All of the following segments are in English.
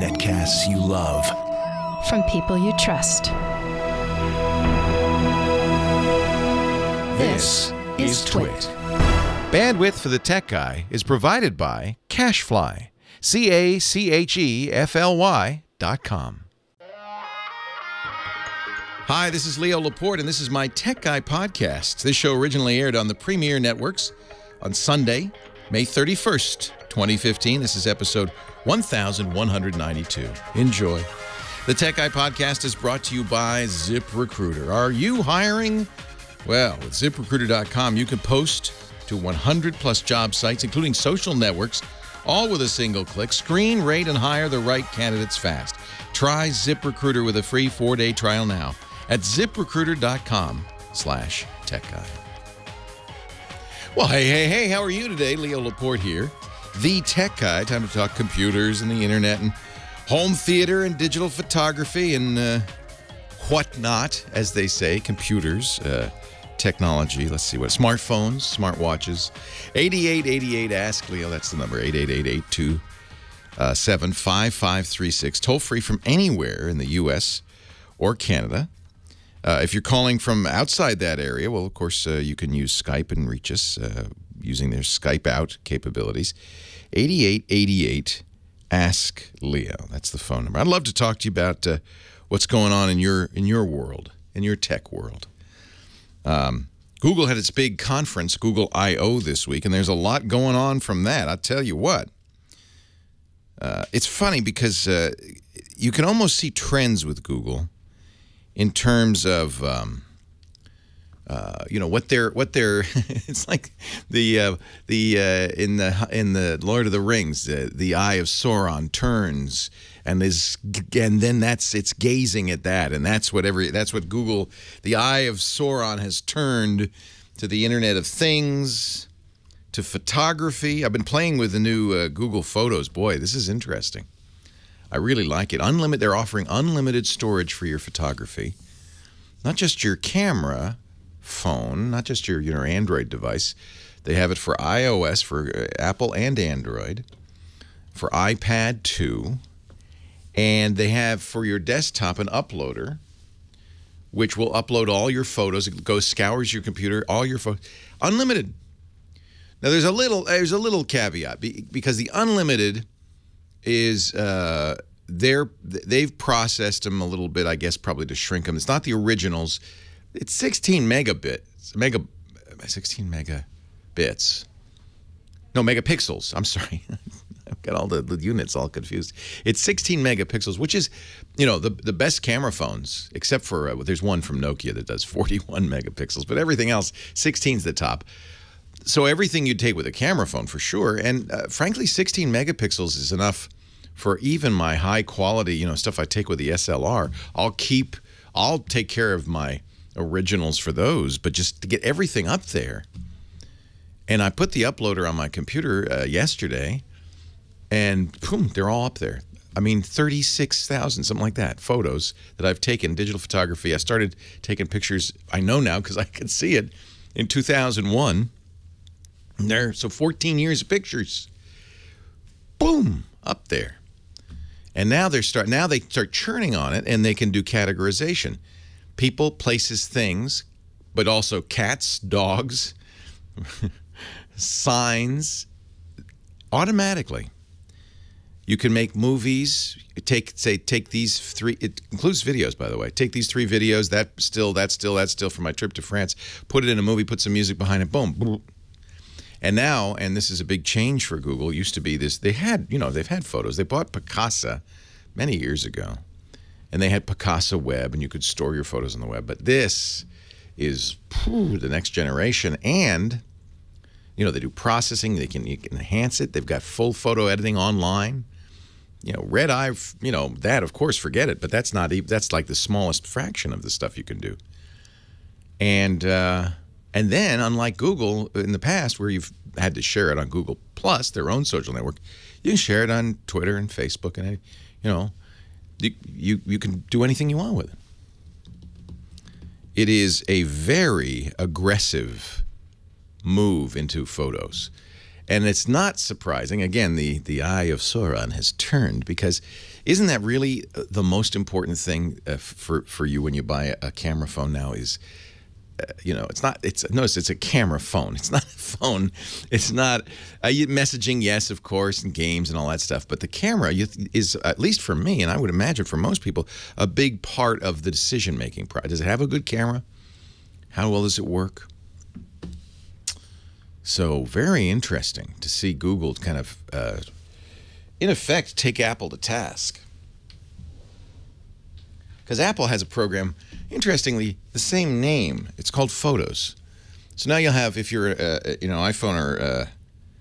Netcasts you love. From people you trust. This is Twit. Bandwidth for the Tech Guy is provided by Cachefly. CACHEFLY.com. Hi, this is Leo Laporte, and this is my Tech Guy podcast. This show originally aired on the Premier Networks on Sunday, May 31st, 2015. This is episode 1192. Enjoy. The Tech Guy podcast is brought to you by ZipRecruiter. Are you hiring? Well, with ZipRecruiter.com, you can post to 100-plus job sites, including social networks, all with a single click. Screen, rate, and hire the right candidates fast. Try ZipRecruiter with a free 4-day trial now at ZipRecruiter.com/TechGuy. Well, hey, how are you today? Leo Laporte here, the Tech Guy. Time to talk computers and the internet and home theater and digital photography and whatnot, as they say, computers, technology. Let's see what, smartphones, smartwatches. 8888 Ask Leo, that's the number, 888-827-5536. Toll free from anywhere in the U.S. or Canada. If you're calling from outside that area, well, of course, you can use Skype and reach us using their Skype out capabilities. 8888 Ask Leo. That's the phone number. I'd love to talk to you about what's going on in your world, in your tech world. Google had its big conference, Google I/O, this week, and there's a lot going on from that. I'll tell you what. It's funny because you can almost see trends with Google in terms of what they're it's like the in the Lord of the Rings, the eye of Sauron turns and then it's gazing at that, and that's what Google, the eye of Sauron, has turned to the Internet of Things, to photography. I've been playing with the new Google Photos. Boy, this is interesting. I really like it. They're offering unlimited storage for your photography. Not just your camera phone, not just your Android device. They have it for iOS, for Apple and Android, for iPad too. And they have for your desktop an uploader, which will upload all your photos. It scours your computer, all your photos. Unlimited. Now there's a little caveat, because the unlimited is they've processed them a little bit, I guess, probably to shrink them. It's not the originals. It's 16 megabits. No, megapixels. I'm sorry. I've got all the units all confused. It's 16 megapixels, which is, the best camera phones, except for there's one from Nokia that does 41 megapixels, but everything else, 16 is the top. So everything you'd take with a camera phone for sure, and frankly, 16 megapixels is enough for even my high quality, stuff I take with the SLR. I'll take care of my originals for those, but just to get everything up there. And I put the uploader on my computer yesterday, and boom, they're all up there. I mean, 36,000, something like that, photos that I've taken, digital photography. I started taking pictures, I know now because I could see it, in 2001. So 14 years of pictures. Boom, up there. And now they start churning on it, and they can do categorization. People, places, things, but also cats, dogs, signs, automatically. You can make movies. Take these three. It includes videos, by the way. Take these 3 videos. That's still from my trip to France. Put it in a movie. Put some music behind it. Boom, boom. And now, and this is a big change for Google. It used to be this. They've had photos. They bought Picasa many years ago, and they had Picasa Web, and you could store your photos on the web. But this is the next generation, and they do processing. You can enhance it. They've got full photo editing online. Red Eye. That, of course, forget it. But that's like the smallest fraction of the stuff you can do. And then, unlike Google in the past, where you've had to share it on Google Plus, their own social network, you can share it on Twitter and Facebook, and you can do anything you want with it. It is a very aggressive move into photos. And it's not surprising. Again, the eye of Sauron has turned, because isn't that really the most important thing for you when you buy a camera phone now is, notice it's a camera phone. It's not a phone. It's not messaging, yes, of course, and games and all that stuff. But the camera is, at least for me, and I would imagine for most people, a big part of the decision-making process. Does it have a good camera? How well does it work? So very interesting to see Google kind of, in effect, take Apple to task. Because Apple has a program, interestingly, the same name. It's called Photos. So now you'll have, if you're iPhone or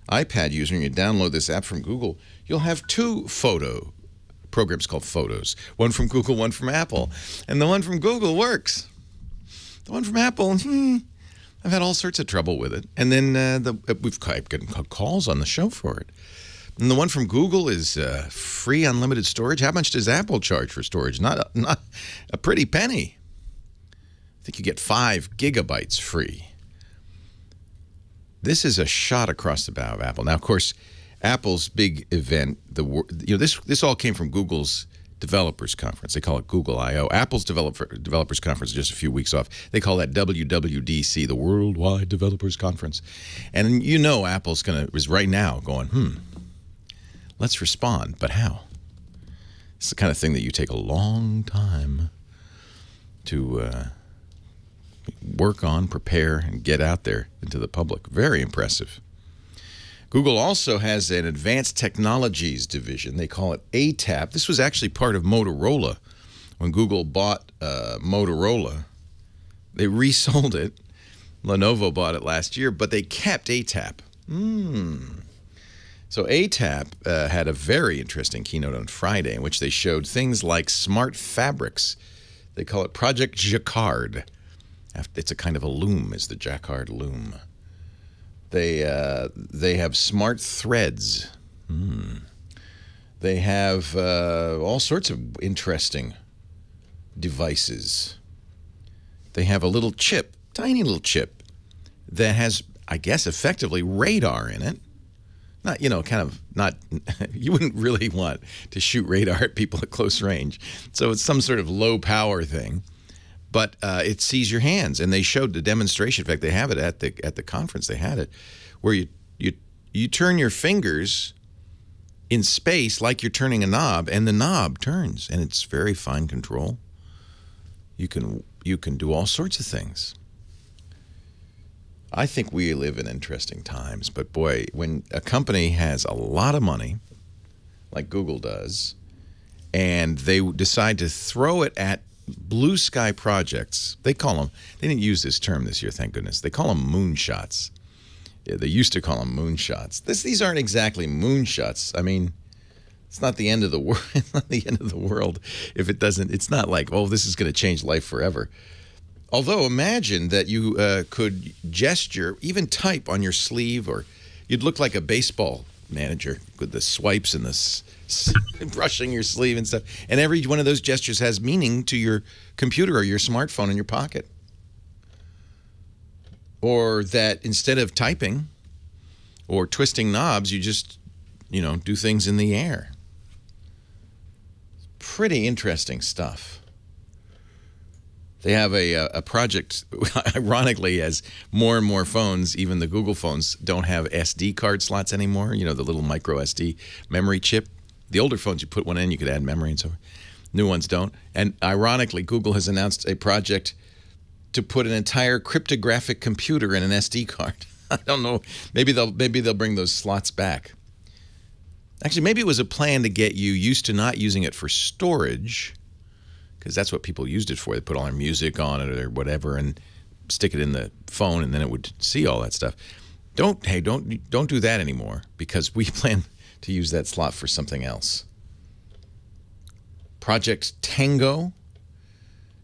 iPad user and you download this app from Google, you'll have two photo programs called Photos. One from Google, one from Apple. And the one from Google works. The one from Apple, I've had all sorts of trouble with it. And then we've gotten calls on the show for it. And the one from Google is free unlimited storage. How much does Apple charge for storage? Not a pretty penny. I think you get 5 gigabytes free. This is a shot across the bow of Apple. Now, of course, Apple's big event, this all came from Google's Developers Conference. They call it Google I/O. Apple's Developers Conference is just a few weeks off. They call that WWDC, the Worldwide Developers Conference. And Apple's is right now going, let's respond, but how? It's the kind of thing that you take a long time to work on, prepare, and get out there into the public. Very impressive. Google also has an advanced technologies division. They call it ATAP. This was actually part of Motorola. When Google bought Motorola, they resold it. Lenovo bought it last year, but they kept ATAP. So ATAP had a very interesting keynote on Friday in which they showed things like smart fabrics. They call it Project Jacquard. It's a kind of a loom, is the Jacquard loom. They have smart threads. They have all sorts of interesting devices. They have a little chip, tiny little chip, that has, I guess, effectively radar in it. Not, you wouldn't really want to shoot radar at people at close range. So it's some sort of low power thing. But it sees your hands, and they showed the demonstration. In fact, they have it at the conference. They had it, where you turn your fingers in space like you're turning a knob, and the knob turns, and it's very fine control. You can do all sorts of things. I think we live in interesting times, but boy, when a company has a lot of money, like Google does, and they decide to throw it at blue sky projects, they didn't use this term this year, thank goodness. They call them moonshots. Yeah, they used to call them moonshots. These aren't exactly moonshots. I mean, it's not the end of the world. It's not the end of the world if it doesn't. It's not like, oh, this is going to change life forever. Although imagine that you could gesture, even type on your sleeve, or you'd look like a baseball manager with the swipes and the brushing your sleeve and stuff. And every one of those gestures has meaning to your computer or your smartphone in your pocket. Or that instead of typing or twisting knobs, you just, do things in the air. Pretty interesting stuff. They have a project, ironically, as more and more phones, even the Google phones, don't have SD card slots anymore, the little micro SD memory chip. The older phones, you put one in, you could add memory and so on. New ones don't. And ironically, Google has announced a project to put an entire cryptographic computer in an SD card. I don't know. Maybe they'll bring those slots back. Actually, maybe it was a plan to get you used to not using it for storage, because that's what people used it for. They put all their music on it or whatever and stick it in the phone, and then it would see all that stuff. Don't do that anymore, because we plan to use that slot for something else. Project Tango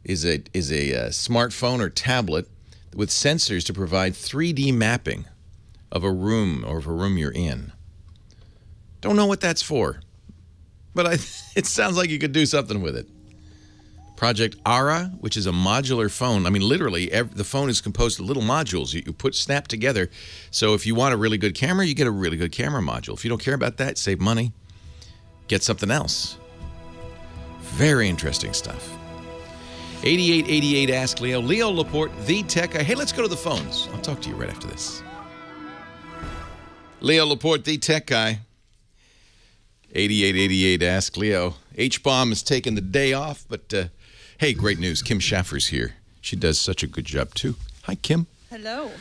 is a smartphone or tablet with sensors to provide 3D mapping of a room or of a room you're in. Don't know what that's for, but it sounds like you could do something with it. Project Ara, which is a modular phone. I mean, literally, the phone is composed of little modules you snap together. So if you want a really good camera, you get a really good camera module. If you don't care about that, save money, get something else. Very interesting stuff. 8888 Ask Leo. Leo Laporte, the tech guy. Hey, let's go to the phones. I'll talk to you right after this. Leo Laporte, the tech guy. 8888 Ask Leo. H-Bomb has taken the day off, but hey, great news. Kim Schaffer's here. She does such a good job, too. Hi, Kim. Hello.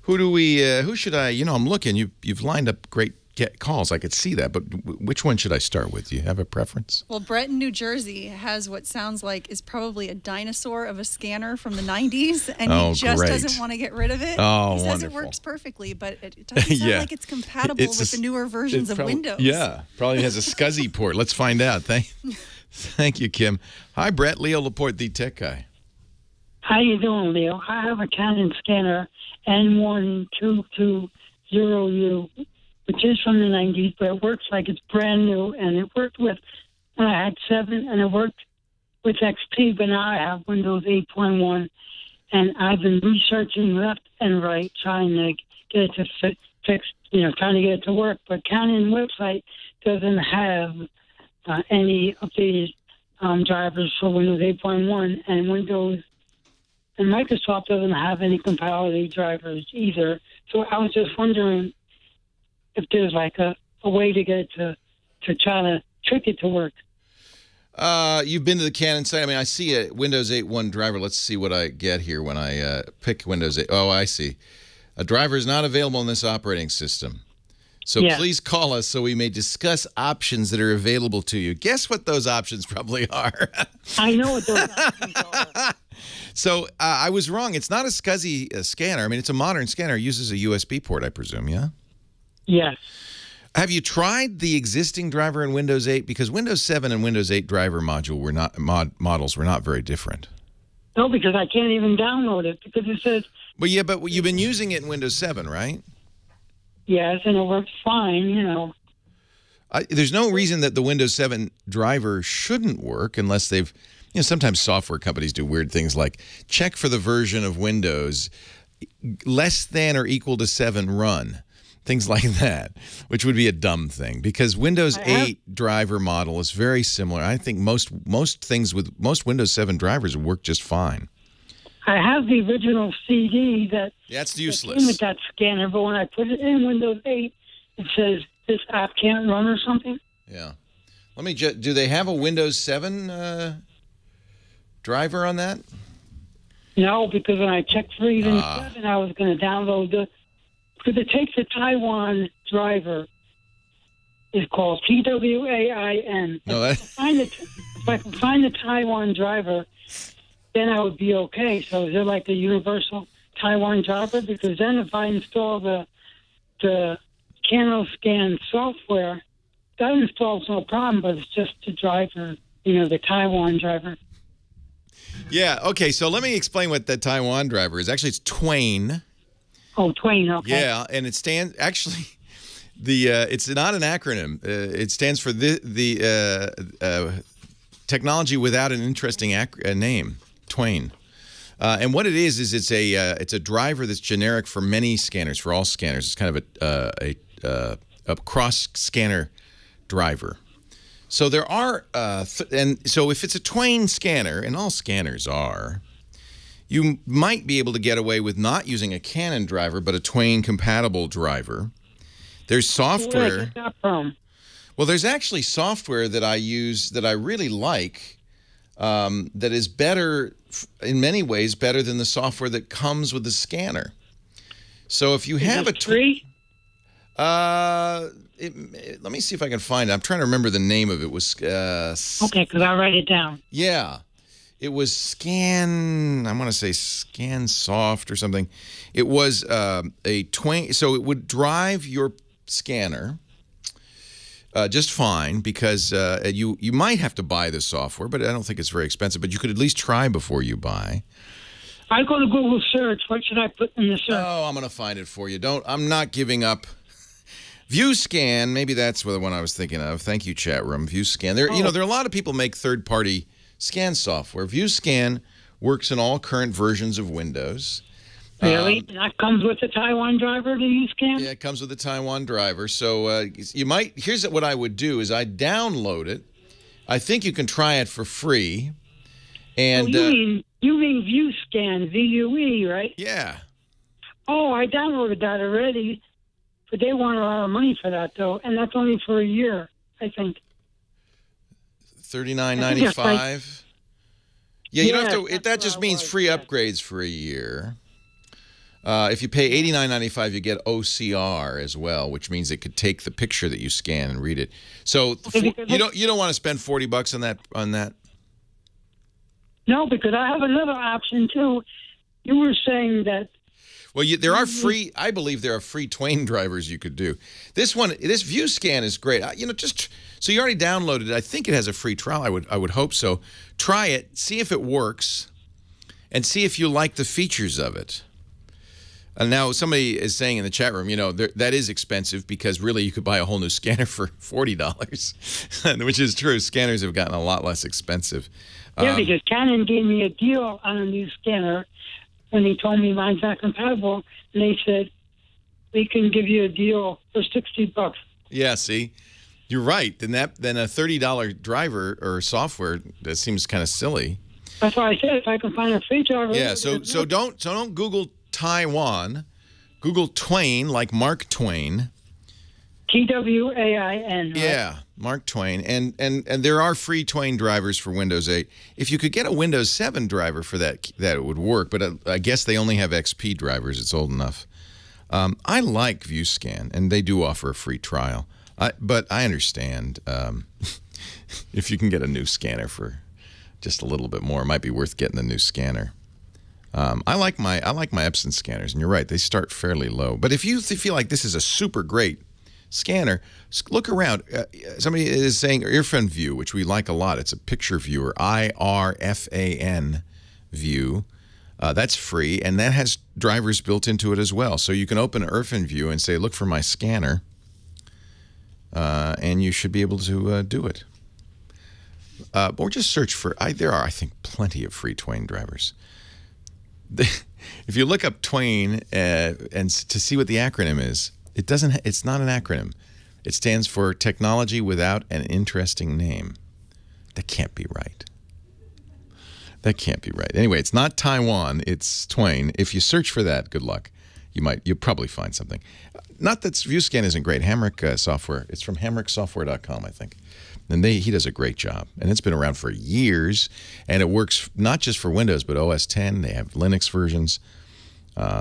Who should I, I'm looking. You've lined up great calls. I could see that, but which one should I start with? Do you have a preference? Well, Brett in New Jersey has what sounds like is probably a dinosaur of a scanner from the 90s, and he just doesn't want to get rid of it. Oh, he says wonderful. It works perfectly, but it doesn't sound like it's compatible with the newer versions of Windows. Yeah, probably has a SCSI port. Let's find out. Thank you, Kim. Hi, Brett. Leo Laporte, the tech guy. How you doing, Leo? I have a Canon scanner N1220U, which is from the 90s, but it works like it's brand new, and it worked when I had 7, and it worked with XP, but now I have Windows 8.1, and I've been researching left and right, trying to get it to fix, trying to get it to work, but Canon website doesn't have any updated drivers for Windows 8.1, and Microsoft doesn't have any compatibility drivers either. So I was just wondering if there's like a way to get it to try to trick it to work. You've been to the Canon site. I mean, I see a Windows 8.1 driver. Let's see what I get here when I pick Windows 8. Oh, I see. A driver is not available in this operating system. So please call us so we may discuss options that are available to you. Guess what those options probably are? I know what those options are. So I was wrong. It's not a SCSI scanner. I mean, it's a modern scanner. It uses a USB port, I presume, yeah? Yes. Have you tried the existing driver in Windows 8? Because Windows 7 and Windows 8 driver module were not models were not very different. No, because I can't even download it because it says. Well, yeah, but you've been using it in Windows 7, right? Yes, and it works fine, There's no reason that the Windows 7 driver shouldn't work unless they've, sometimes software companies do weird things like check for the version of Windows less than or equal to 7 run. Things like that, which would be a dumb thing because Windows 8 driver model is very similar. I think most things with most Windows 7 drivers work just fine. I have the original CD that's useless. That came with that scanner, but when I put it in Windows 8, it says this app can't run or something. Yeah. Let me do they have a Windows 7 driver on that? No, because when I checked for even 7, I was going to download because it takes the Taiwan driver. It's called TWAIN. No, if I can find the Taiwan driver, then I would be okay. So is it like the universal Taiwan driver? Because then if I install the CanoScan software, that installs no problem, but it's just the driver, the Taiwan driver. Yeah, okay, so let me explain what the Taiwan driver is. Actually, it's TWAIN. Oh, TWAIN, okay. Yeah, and it stands, actually, it's not an acronym. It stands for the technology without an interesting name, TWAIN. And what it is it's a driver that's generic for many scanners, for all scanners. It's kind of a cross-scanner driver. So there are, and so if it's a TWAIN scanner, and all scanners are, you might be able to get away with not using a Canon driver, but a TWAIN-compatible driver. There's software. Where did I get that from? Well, there's actually software that I use that I really like that is better, in many ways, better than the software that comes with the scanner. So if you have a free? let me see if I can find it. I'm trying to remember the name of it. It was okay, because I'll write it down. Yeah. It was Scan, I want to say ScanSoft or something. It was a TWAIN, so it would drive your scanner just fine because you might have to buy the software, but I don't think it's very expensive. But you could at least try before you buy. I go to Google search. What should I put in the search? Oh, I'm going to find it for you. I'm not giving up. ViewScan, maybe that's the one I was thinking of. Thank you, chat room. ViewScan. There are a lot of people make third-party scan software. ViewScan works in all current versions of Windows. Really? That comes with the Taiwan driver to use scan? Yeah, it comes with the Taiwan driver. So you might. Here's what I would do: is I download it. I think you can try it for free. And you mean ViewScan, VUE, right? Yeah. Oh, I downloaded that already, but they want a lot of money for that though, and that's only for a year, I think. $39.95. Yeah, you don't have to. That just means free upgrades for a year. If you pay $89.95, you get OCR as well, which means it could take the picture that you scan and read it. So you don't want to spend $40 on that. No, because I have another option too. You were saying that. Well, there are free. I believe there are free Twain drivers you could do. This ViewScan is great. Just so you already downloaded it. I think it has a free trial. I would hope so. Try it, see if it works, and see if you like the features of it. Now, somebody is saying in the chat room, that is expensive because really you could buy a whole new scanner for $40, which is true. Scanners have gotten a lot less expensive. Yeah, because Canon gave me a deal on a new scanner when they told me mine's not compatible, and they said, we can give you a deal for $60. Yeah, see? You're right. Then a $30 driver or software, that seems kind of silly. That's why I said if I can find a free driver. Yeah, so don't Google Taiwan. Google Twain, like Mark Twain. TWAIN. Right? Yeah, Mark Twain. And there are free Twain drivers for Windows 8. If you could get a Windows 7 driver for that it would work, but I guess they only have XP drivers. It's old enough. I like ViewScan, and they do offer a free trial. But I understand if you can get a new scanner for just a little bit more, it might be worth getting the new scanner. I like my Epson scanners, and you're right, they start fairly low. But if you feel like this is a super great scanner, look around. Somebody is saying Irfan View, which we like a lot. It's a picture viewer, IRFAN View. That's free, and that has drivers built into it as well. So you can open Irfan View and say, look for my scanner, and you should be able to do it. Or just search for, there are, I think, plenty of free Twain drivers. If you look up Twain and to see what the acronym is, it's not an acronym. It stands for Technology Without an Interesting Name. That can't be right. That can't be right. Anyway, it's not Taiwan, it's Twain. If you search for that, good luck. You'll probably find something. Not that ViewScan isn't great. Hamrick software. It's from hamricksoftware.com, I think. And he does a great job. And it's been around for years. And it works not just for Windows, but OS X. They have Linux versions.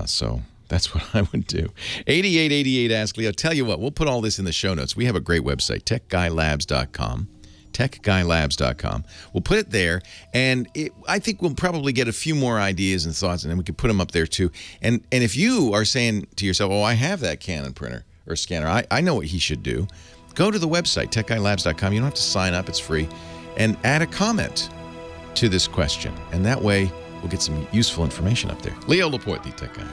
So that's what I would do. 8888 Ask Leo. Tell you what, we'll put all this in the show notes. We have a great website, techguylabs.com. techguylabs.com. We'll put it there, and I think we'll probably get a few more ideas and thoughts, and then we can put them up there too. And if you are saying to yourself, oh, I have that Canon printer or scanner, I know what he should do. Go to the website, techguylabs.com. You don't have to sign up. It's free. And add a comment to this question, and that way we'll get some useful information up there. Leo Laporte, the tech guy.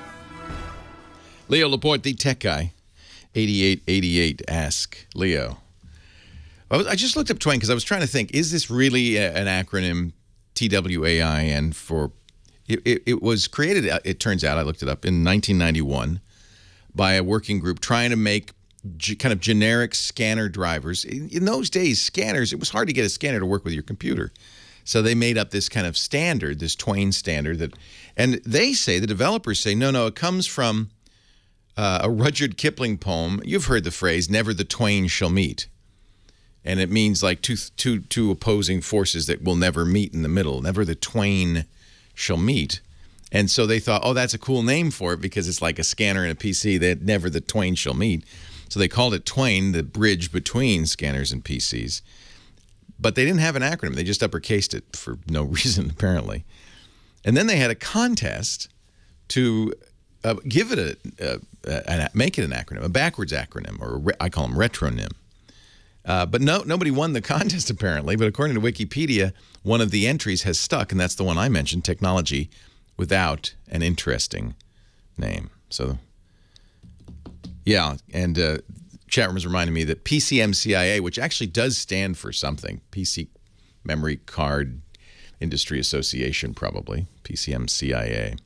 Leo Laporte, the tech guy. 8888 Ask Leo. I just looked up Twain because I was trying to think, is this really an acronym, TWAIN, for... It was created, it turns out, I looked it up, in 1991 by a working group trying to make kind of generic scanner drivers. In those days, scanners, it was hard to get a scanner to work with your computer. So they made up this kind of standard, this Twain standard. And they say, the developers say, no, it comes from a Rudyard Kipling poem. You've heard the phrase, never the twain shall meet. And it means like two opposing forces that will never meet in the middle. Never the twain shall meet. And so they thought, oh, that's a cool name for it because it's like a scanner and a PC that never the twain shall meet. So they called it Twain, the bridge between scanners and PCs. But they didn't have an acronym. They just uppercased it for no reason, apparently. And then they had a contest to give it make it an acronym, a backwards acronym, or I call them retronym. But nobody won the contest, apparently. But according to Wikipedia, one of the entries has stuck, and that's the one I mentioned, Technology Without an Interesting Name. So, yeah, and chat room is reminding me that PCMCIA, which actually does stand for something, PC Memory Card Industry Association, probably, PCMCIA.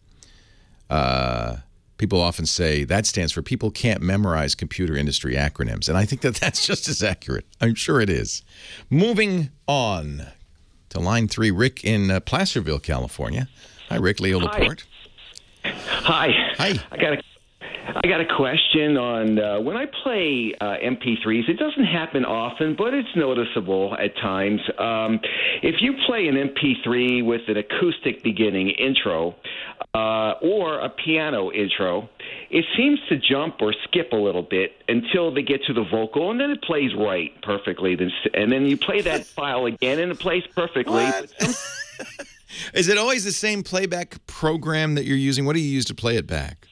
People often say that stands for people can't memorize computer industry acronyms, and I think that that's just as accurate. I'm sure it is. Moving on to line 3, Rick in Placerville, California. Hi, Rick. Leo Laporte. Hi. Hi. I got a question on when I play MP3s. It doesn't happen often, but it's noticeable at times. If you play an MP3 with an acoustic beginning intro or a piano intro, it seems to jump or skip a little bit until they get to the vocal, and then it plays right perfectly. And then you play that file again, and it plays perfectly. Is it always the same playback program that you're using? What do you use to play it back?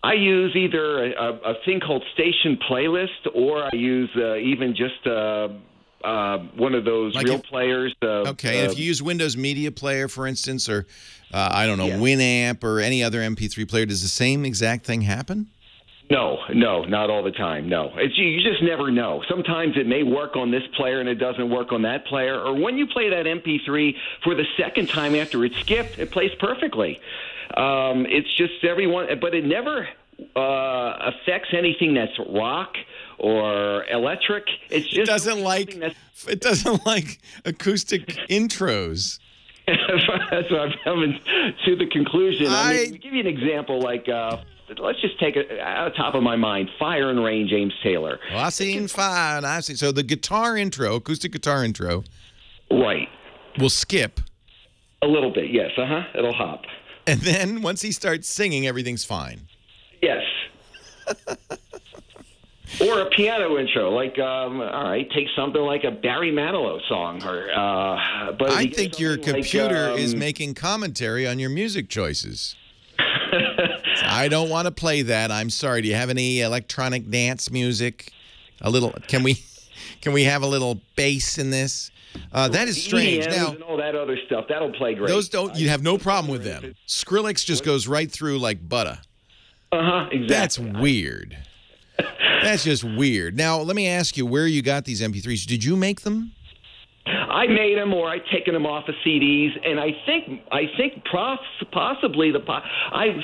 I use either a thing called Station Playlist, or I use even just one of those like real players. Okay, and if you use Windows Media Player, for instance, or I don't know, Winamp or any other MP3 player, does the same exact thing happen? No, not all the time. No, you just never know. Sometimes it may work on this player and it doesn't work on that player. Or when you play that MP3 for the second time after it's skipped, it plays perfectly. It's just everyone, but it never affects anything that's rock or electric. It's just it doesn't like acoustic intros. That's what I'm coming to the conclusion. I mean, to give you an example, like let's just take it out of the top of my mind, Fire and Rain, James Taylor. Well, I seen fire, and I see. So the guitar intro, acoustic guitar intro, right, will skip a little bit. Yes, it'll hop. And then once he starts singing, everything's fine. Yes. Or a piano intro, like all right, take something like a Barry Manilow song, or but I think your computer is making commentary on your music choices. I don't want to play that. I'm sorry. Do you have any electronic dance music? A little. Can we have a little bass in this? That is strange. EDMs now, and all that other stuff, that'll play great. Those don't. You have no problem with them. Skrillex just goes right through like butter. Exactly. That's weird. That's just weird. Now, let me ask you, where you got these MP3s? Did you make them? I made them, or I've taken them off of CDs, and I think possibly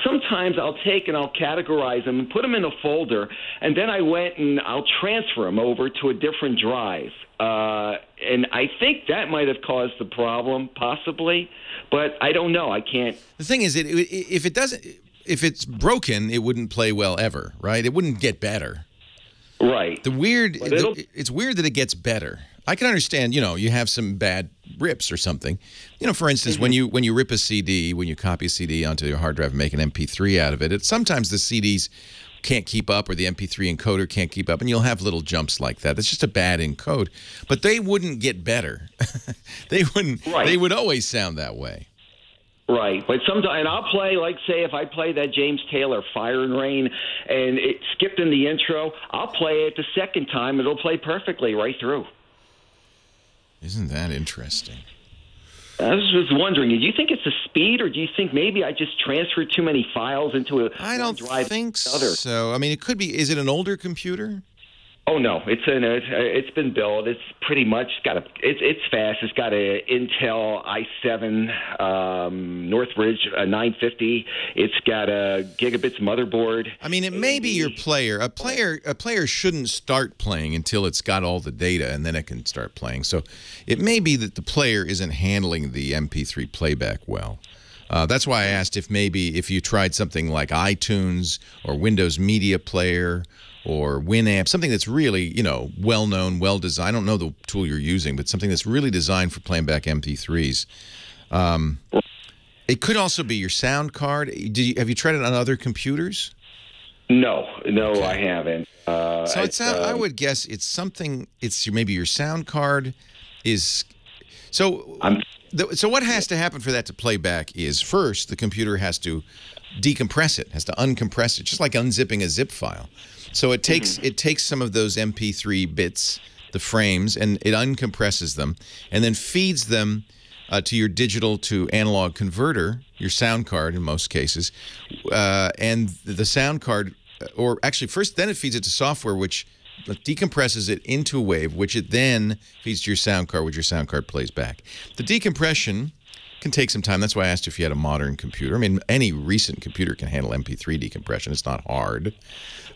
sometimes I'll take and I'll categorize them and put them in a folder, and then I went and I'll transfer them over to a different drive. And I think that might have caused the problem, possibly, but I don't know. I can't. The thing is, if it's broken, it wouldn't play well ever, right? It wouldn't get better. Right. It's weird that it gets better. I can understand, you have some bad rips or something. For instance, when you rip a CD, when you copy a CD onto your hard drive and make an MP3 out of it, sometimes the CDs can't keep up, or the MP3 encoder can't keep up, and you'll have little jumps like that. It's just a bad encode. But they wouldn't get better. They wouldn't. Right. They would always sound that way. Right, but sometimes, and I'll play, like, say, if I play that James Taylor, Fire and Rain, and it skipped in the intro, I'll play it the second time, it'll play perfectly right through. Isn't that interesting? I was just wondering, do you think it's the speed, or do you think maybe I just transferred too many files into a I don't think so. I mean, it could be. Is it an older computer? Oh no, it's been built. It's pretty much it's fast. It's got a Intel i7 Northridge 950. It's got a gigabits motherboard. I mean, it may be your player. A player shouldn't start playing until it's got all the data, and then it can start playing. So it may be that the player isn't handling the MP3 playback well. That's why I asked if you tried something like iTunes or Windows Media Player or Winamp, something that's really, well-known, well-designed. I don't know the tool you're using, but something that's really designed for playing back MP3s. It could also be your sound card. Have you tried it on other computers? No, okay. I haven't. I would guess it's something. It's maybe your sound card is. So what has to happen for that to play back is, first, the computer has to decompress it, has to uncompress it, just like unzipping a zip file. So it takes some of those MP3 bits, the frames, and it uncompresses them, and then feeds them to your digital to analog converter, your sound card in most cases, and the sound card, or actually then it feeds it to software, which decompresses it into a wave, which it then feeds to your sound card, which your sound card plays back. The decompression can take some time. That's why I asked you if you had a modern computer. I mean, any recent computer can handle MP3 decompression. It's not hard.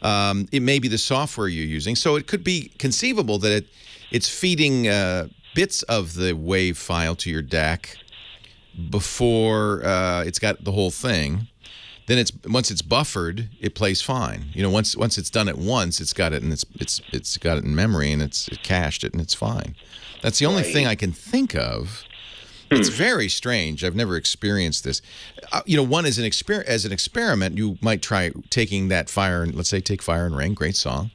It may be the software you're using. So it could be conceivable that it's feeding bits of the WAV file to your DAC before it's got the whole thing. Then once it's buffered, it plays fine. You know, once it's done it once, it's got it and it's got it in memory and it's cached it and it's fine. That's the only thing I can think of. It's very strange. I've never experienced this. You know, one is as an experiment, you might try taking that Fire and let's say take Fire and Rain, great song,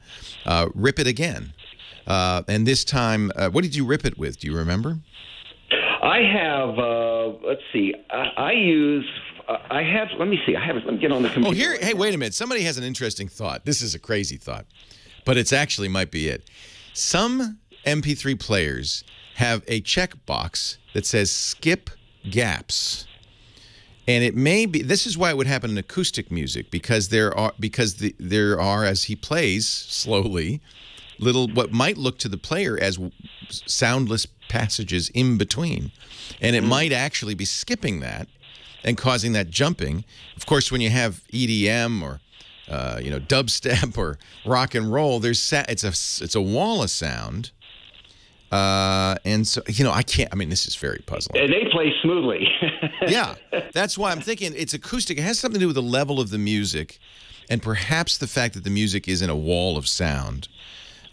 rip it again, and this time, what did you rip it with? Do you remember? I have. Let's see. I use. I have. Let me see. Let me get on the computer. Oh, here. Hey, wait a minute. Somebody has an interesting thought. This is a crazy thought, but it's actually might be it. Some MP3 players have a checkbox that says skip gaps. And it may be, this is why it would happen in acoustic music, because there are, as he plays slowly, little, what might look to the player as soundless passages in between. And it might actually be skipping that and causing that jumping. Of course, when you have EDM or you know, dubstep or rock and roll, it's a wall of sound. And so, you know, I mean, this is very puzzling. And they play smoothly. Yeah, that's why I'm thinking it's acoustic. It has something to do with the level of the music and perhaps the fact that the music is in a wall of sound.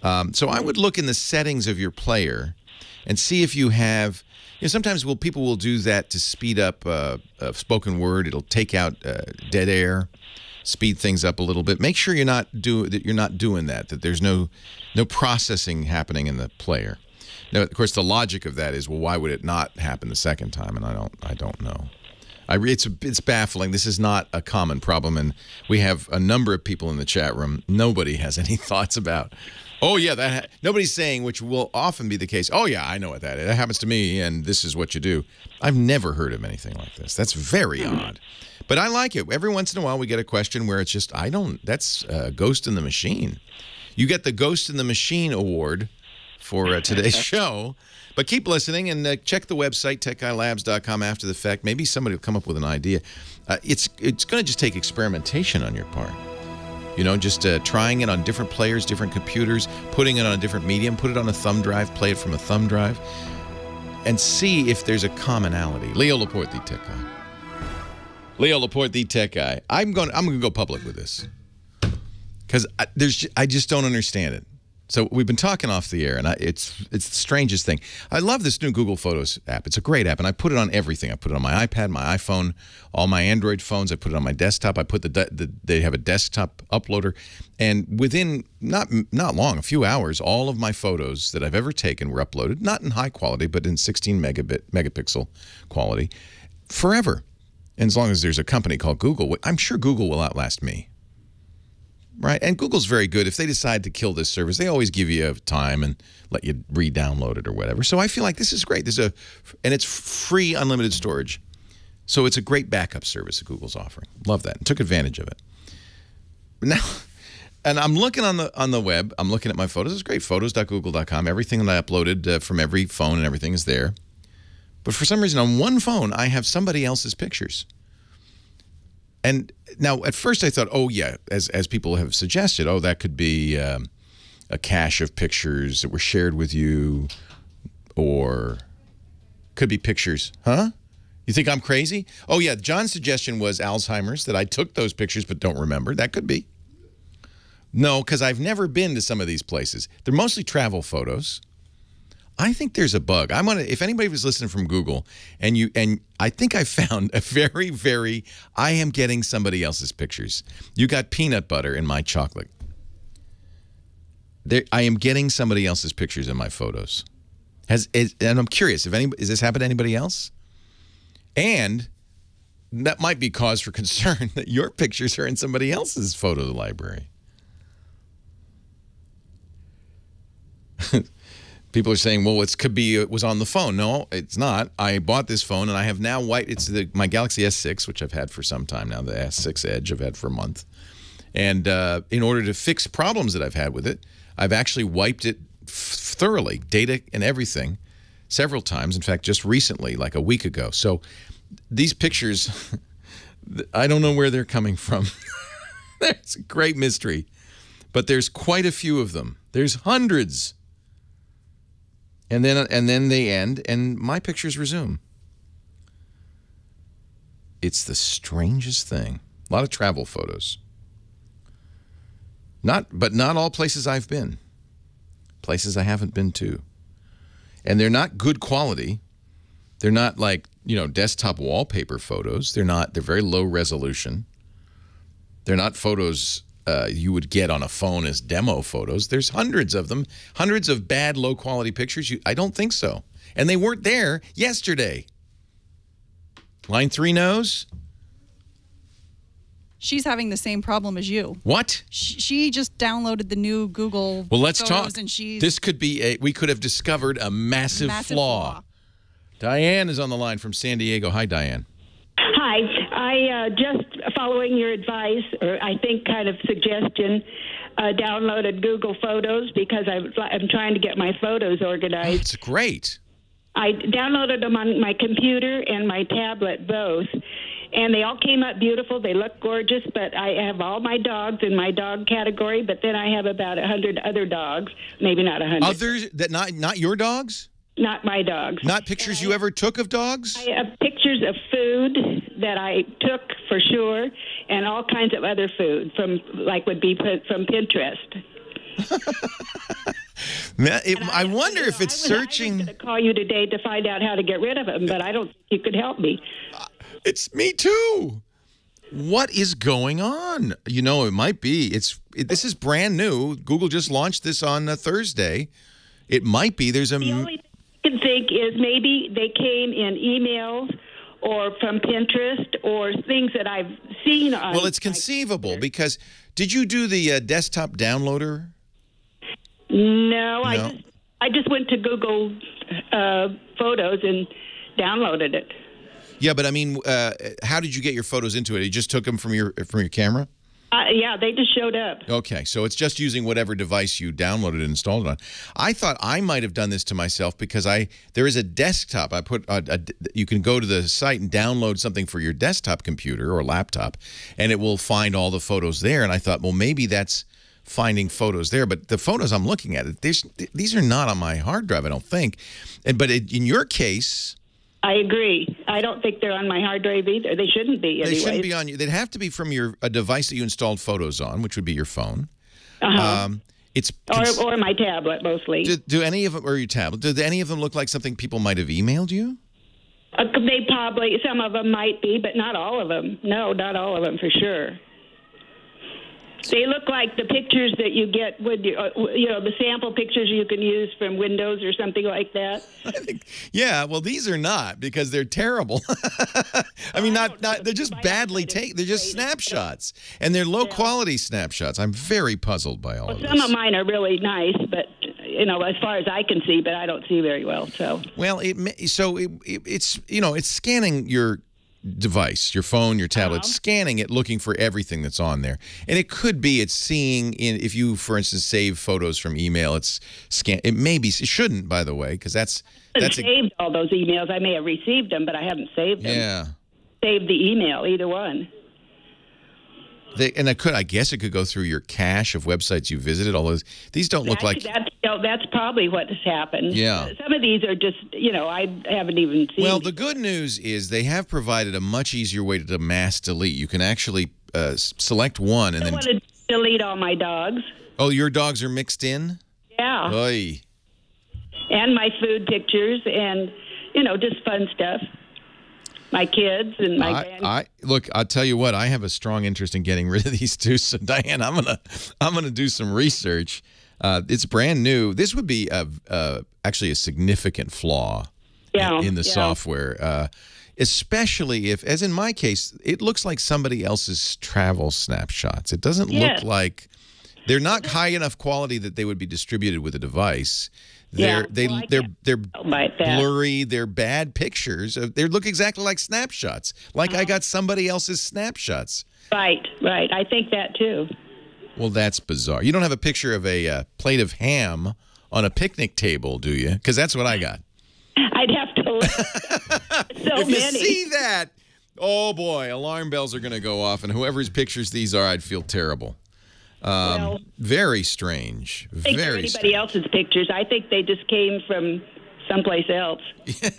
So I would look in the settings of your player and see if you have, you know, sometimes people will do that to speed up spoken word. It'll take out dead air, speed things up a little bit. Make sure you're not doing that, that there's no processing happening in the player. Now, of course, the logic of that is, well, why would it not happen the second time? And I don't know. It's baffling. This is not a common problem, and we have a number of people in the chat room. Nobody has any thoughts about, oh yeah, nobody's saying, which will often be the case. Oh yeah, I know what that is. That happens to me, and this is what you do. I've never heard of anything like this. That's very odd, but I like it. Every once in a while, we get a question where it's just, that's Ghost in the Machine. You get the Ghost in the Machine award for today's show. But keep listening and check the website, techguylabs.com, after the fact. Maybe somebody will come up with an idea. It's going to just take experimentation on your part. You know, just trying it on different players, different computers, putting it on a different medium, put it on a thumb drive, play it from a thumb drive, and see if there's a commonality. Leo Laporte, the tech guy. Leo Laporte, the tech guy. I'm going to go public with this because I just don't understand it. So we've been talking off the air, and it's the strangest thing. I love this new Google Photos app. It's a great app, and I put it on everything. I put it on my iPad, my iPhone, all my Android phones. I put it on my desktop. I put they have a desktop uploader, and within not long, a few hours, all of my photos that I've ever taken were uploaded, not in high quality, but in 16 megapixel quality, forever. And as long as there's a company called Google, I'm sure Google will outlast me. Right, and Google's very good. If they decide to kill this service, they always give you time and let you re-download it or whatever. So I feel like this is great. And it's free, unlimited storage. So it's a great backup service that Google's offering. Love that, and took advantage of it. Now, and I'm looking on the web. I'm looking at my photos. It's great, photos.google.com. Everything that I uploaded from every phone and everything is there. But for some reason, on one phone, I have somebody else's pictures. And now, at first I thought, oh, yeah, as people have suggested, oh, that could be a cache of pictures that were shared with you, or could be pictures. Huh? You think I'm crazy? Oh, yeah, John's suggestion was Alzheimer's, that I took those pictures but don't remember. That could be. No, because I've never been to some of these places. They're mostly travel photos. I think there's a bug. If anybody was listening from Google, and I think I found a I am getting somebody else's pictures. You got peanut butter in my chocolate. I am getting somebody else's pictures in my photos. And I'm curious, has this happened to anybody else? And that might be cause for concern that your pictures are in somebody else's photo library. People are saying, well, it was on the phone. No, it's not. I bought this phone, and I have now it's my Galaxy S6, which I've had for some time now, the S6 Edge I've had for a month. And in order to fix problems that I've had with it, I've actually wiped it thoroughly, data and everything, several times. In fact, just recently, like a week ago. So these pictures, I don't know where they're coming from. It's a great mystery. But there's quite a few of them. There's hundreds. And then they end, and my pictures resume. It's the strangest thing. A lot of travel photos. But not all places I've been. Places I haven't been to. And they're not good quality. They're not like, desktop wallpaper photos. They're very low resolution. They're not photos you would get on a phone as demo photos. There's hundreds of them. Hundreds of bad, low-quality pictures. I don't think so. And they weren't there yesterday. Line 3 knows? She's having the same problem as you. What? She just downloaded the new Google Well, let's photos talk. And this could be we could have discovered a massive flaw. Diane is on the line from San Diego. Hi, Diane. Hi. I just following your advice, or I think kind of suggestion, downloaded Google Photos because I'm trying to get my photos organized. Oh, it's great. I downloaded them on my computer and my tablet both, and they all came up beautiful. They look gorgeous, but I have all my dogs in my dog category, but then I have about 100 other dogs, maybe not 100. Others that not your dogs? Not my dogs. Not pictures you ever took of dogs? I have pictures of food that I took for sure, and all kinds of other food would be from Pinterest. I wonder if it's searching. I was going to call you today to find out how to get rid of them, but I don't think you could help me. It's me too. What is going on? It might be. This is brand new. Google just launched this on Thursday. It might be. The only thing I can think is maybe they came in emails or from Pinterest or things that I've seen on. Well, it's conceivable because did you do the desktop downloader? No, I just went to Google Photos and downloaded it. Yeah, but I mean, how did you get your photos into it? You just took them from your camera? Yeah, they just showed up. Okay, so it's just using whatever device you downloaded and installed it on. I thought I might have done this to myself because there is a desktop. I put you can go to the site and download something for your desktop computer or laptop, and it will find all the photos there. And I thought, well, maybe that's finding photos there. But the photos I'm looking at, these are not on my hard drive, I don't think. But in your case, I agree. I don't think they're on my hard drive either. They shouldn't be. They shouldn't be on you. They'd have to be from a device that you installed photos on, which would be your phone. Or my tablet, mostly. Do any of them, or your tablet? Do any of them look like something people might have emailed you? They probably, some of them might be, but not all of them. No, not all of them for sure. They look like the pictures that you get with the sample pictures you can use from Windows or something like that. Yeah, well, these are not because they're terrible. I mean, they're just badly taken. They're just snapshots, and they're low quality snapshots. I'm very puzzled by all of this. Some of mine are really nice, but as far as I can see, but I don't see very well. So it's scanning your device, your phone, your tablet, scanning it, looking for everything that's on there. And it could be it's seeing if you, for instance, save photos from email, it shouldn't, by the way, because that's saved all those emails. I may have received them, but I haven't saved them. Yeah. Saved the email, either one. I guess it could go through your cache of websites you visited. All these don't look like. That's probably what has happened. Yeah. Some of these are just, I haven't even seen. Well, the good news is they have provided a much easier way to mass delete. You can actually select one and then. I want to delete all my dogs. Oh, your dogs are mixed in? Yeah. Oy. And my food pictures and, just fun stuff. My kids and my grandkids. Look, I'll tell you what. I have a strong interest in getting rid of these too. So, Diane, I'm gonna do some research. It's brand new. This would be actually a significant flaw in the software, especially if, as in my case, it looks like somebody else's travel snapshots. It doesn't look like they're not high enough quality that they would be distributed with a device. They're blurry. They're bad pictures. They look exactly like snapshots. Like I got somebody else's snapshots. Right. I think that too. Well, that's bizarre. You don't have a picture of a plate of ham on a picnic table, do you? Because that's what I got. I'd have to look. If you see that, oh boy, alarm bells are going to go off, and whoever's pictures these are, I'd feel terrible. Well, very strange. I think they're anybody else's pictures. I think they just came from someplace else. Yeah.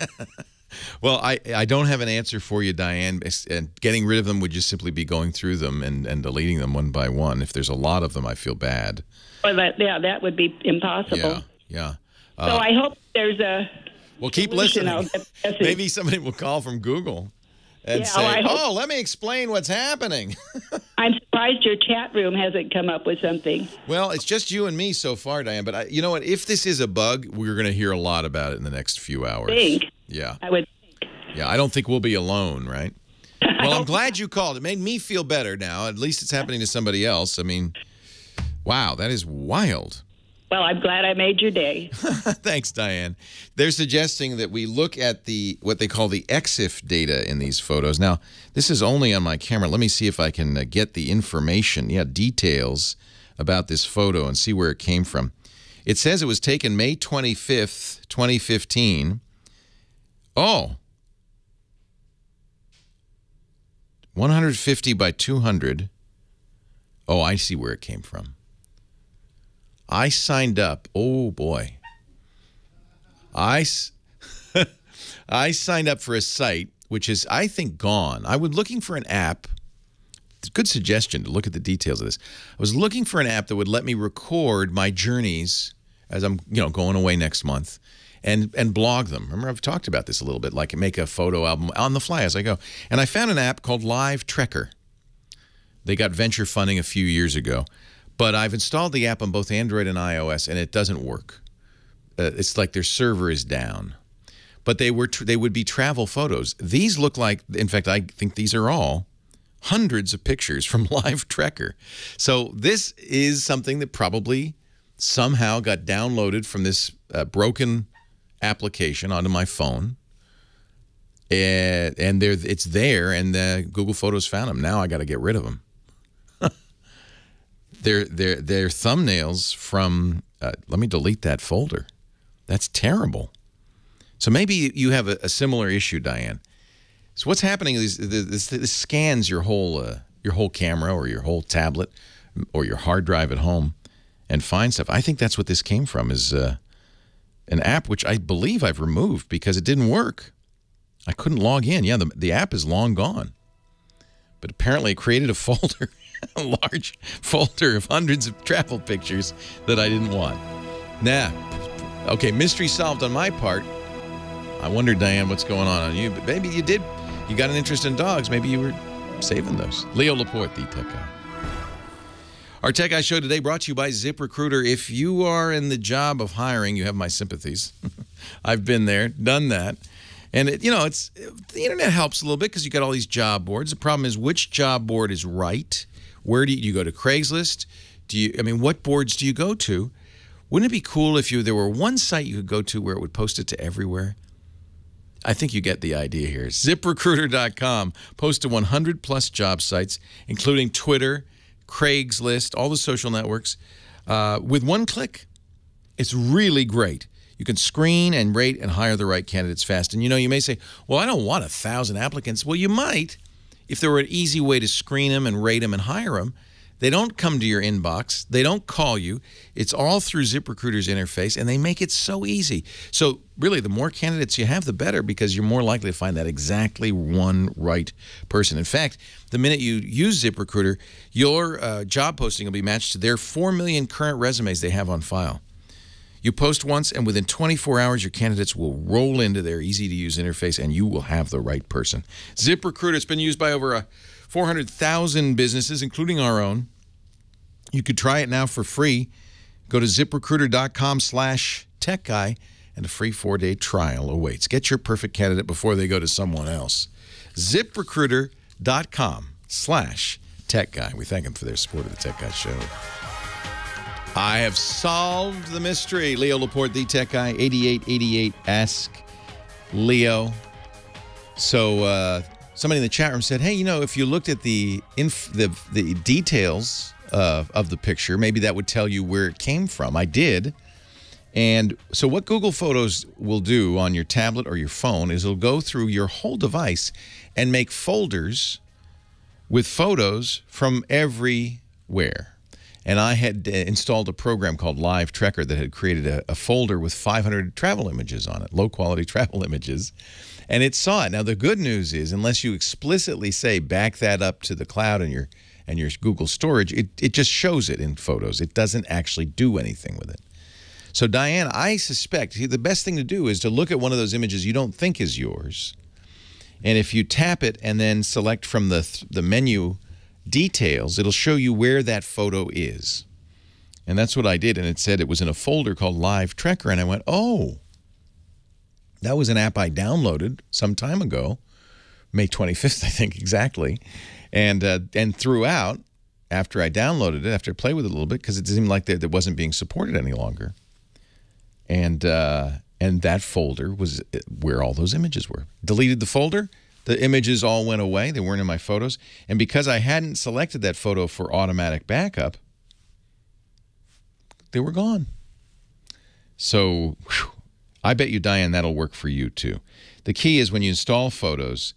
Well, I don't have an answer for you, Diane. And getting rid of them would just simply be going through them and deleting them one by one. If there's a lot of them, I feel bad. Well, that would be impossible. Yeah. So I hope there's a. Well, keep listening. Maybe somebody will call from Google and say, let me explain what's happening. I'm surprised your chat room hasn't come up with something. Well, it's just you and me so far, Diane. But you know what? If this is a bug, we're going to hear a lot about it in the next few hours. Yeah. I would think. Yeah, I don't think we'll be alone, right? Well, I'm glad you called. It made me feel better now. At least it's happening to somebody else. I mean, wow, that is wild. Well, I'm glad I made your day. Thanks, Diane. They're suggesting that we look at what they call the EXIF data in these photos. Now, this is only on my camera. Let me see if I can get the information, details about this photo and see where it came from. It says it was taken May 25th, 2015. Oh. 150 by 200. Oh, I see where it came from. I signed up. Oh, boy. I signed up for a site, which is, I think, gone. I was looking for an app. It's a good suggestion to look at the details of this. I was looking for an app that would let me record my journeys as I'm, going away next month and blog them. Remember, I've talked about this a little bit, like make a photo album on the fly as I go. And I found an app called Live Trekker. They got venture funding a few years ago. But I've installed the app on both Android and iOS, and it doesn't work. It's like their server is down. But they would be travel photos. These look like, in fact, I think these are all hundreds of pictures from Live Trekker. So this is something that probably somehow got downloaded from this broken application onto my phone. And it's there, and Google Photos found them. Now I got to get rid of them. They're thumbnails from, let me delete that folder. That's terrible. So maybe you have a similar issue, Diane. So what's happening is this scans your whole camera or your whole tablet or your hard drive at home and finds stuff. I think that's what this came from, is an app which I believe I've removed because it didn't work. I couldn't log in. Yeah, the app is long gone. But apparently it created a folder. A large folder of hundreds of travel pictures that I didn't want. Okay, mystery solved on my part. I wonder, Diane, what's going on you. But maybe you did. You got an interest in dogs. Maybe you were saving those. Leo Laporte, the Tech Guy. Our Tech Guy show today brought to you by ZipRecruiter. If you are in the job of hiring, you have my sympathies. I've been there, done that. And, the internet helps a little bit because you got all these job boards. The problem is, which job board is right? Where do you go to? Craigslist? What boards do you go to? Wouldn't it be cool if there were one site you could go to where it would post it to everywhere? I think you get the idea here. ZipRecruiter.com. Post to 100-plus job sites, including Twitter, Craigslist, all the social networks, with one click. It's really great. You can screen and rate and hire the right candidates fast. And, you may say, well, I don't want 1,000 applicants. Well, you might. If there were an easy way to screen them and rate them and hire them. They don't come to your inbox. They don't call you. It's all through ZipRecruiter's interface, and they make it so easy. So really, the more candidates you have, the better, because you're more likely to find that exactly one right person. In fact, the minute you use ZipRecruiter, your job posting will be matched to their 4 million current resumes they have on file. You post once, and within 24 hours, your candidates will roll into their easy-to-use interface, and you will have the right person. ZipRecruiter has been used by over 400,000 businesses, including our own. You could try it now for free. Go to ZipRecruiter.com/TechGuy, and a free 4-day trial awaits. Get your perfect candidate before they go to someone else. ZipRecruiter.com/TechGuy. We thank them for their support of the Tech Guy Show. I have solved the mystery. Leo Laporte, the Tech Guy, 8888 Ask Leo. So somebody in the chat room said, hey, if you looked at the details of the picture, maybe that would tell you where it came from. I did, And so what Google Photos will do on your tablet or your phone is it'll go through your whole device and make folders with photos from everywhere. And I had installed a program called Live Trekker that had created a folder with 500 travel images on it, low-quality travel images. And it saw it. Now, the good news is, unless you explicitly say back that up to the cloud and your Google storage, it just shows it in photos. It doesn't actually do anything with it. So, Diane, I suspect the best thing to do is to look at one of those images you don't think is yours. And if you tap it and then select from the menu details, it'll show you where that photo is. And that's what I did. And it said it was in a folder called Live Trekker. And I went, oh, that was an app I downloaded some time ago, May 25th, I think, exactly. And threw out after I downloaded it, after I played with it a little bit, because it seemed like that wasn't being supported any longer. And that folder was where all those images were. Deleted the folder. The images all went away. They weren't in my photos. And because I hadn't selected that photo for automatic backup, they were gone. So whew, I bet you, Diane, that'll work for you too. The key is when you install photos,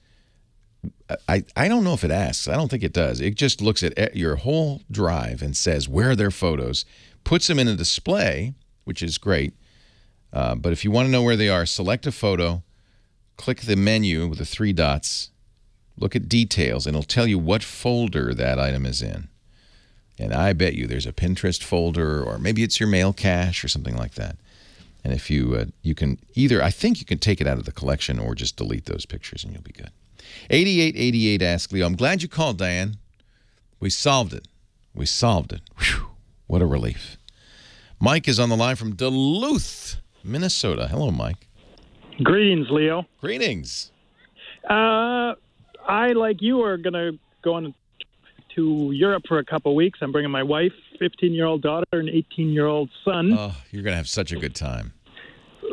I don't know if it asks. I don't think it does. It just looks at your whole drive and says, where are their photos? Puts them in a display, which is great. But if you want to know where they are, select a photo, click the menu with the 3 dots, look at details, and it'll tell you what folder that item is in. And I bet you there's a Pinterest folder, or maybe it's your mail cache or something like that. And if you can either, I think you can take it out of the collection or just delete those pictures and you'll be good. 8888 ask Leo. I'm glad you called, Diane. We solved it. We solved it. Whew, what a relief. Mike is on the line from Duluth, Minnesota. Hello, Mike. Greetings, Leo. Greetings. I, like you, are going to go to Europe for a couple of weeks. I'm bringing my wife, 15-year-old daughter, and 18-year-old son. Oh, you're going to have such a good time.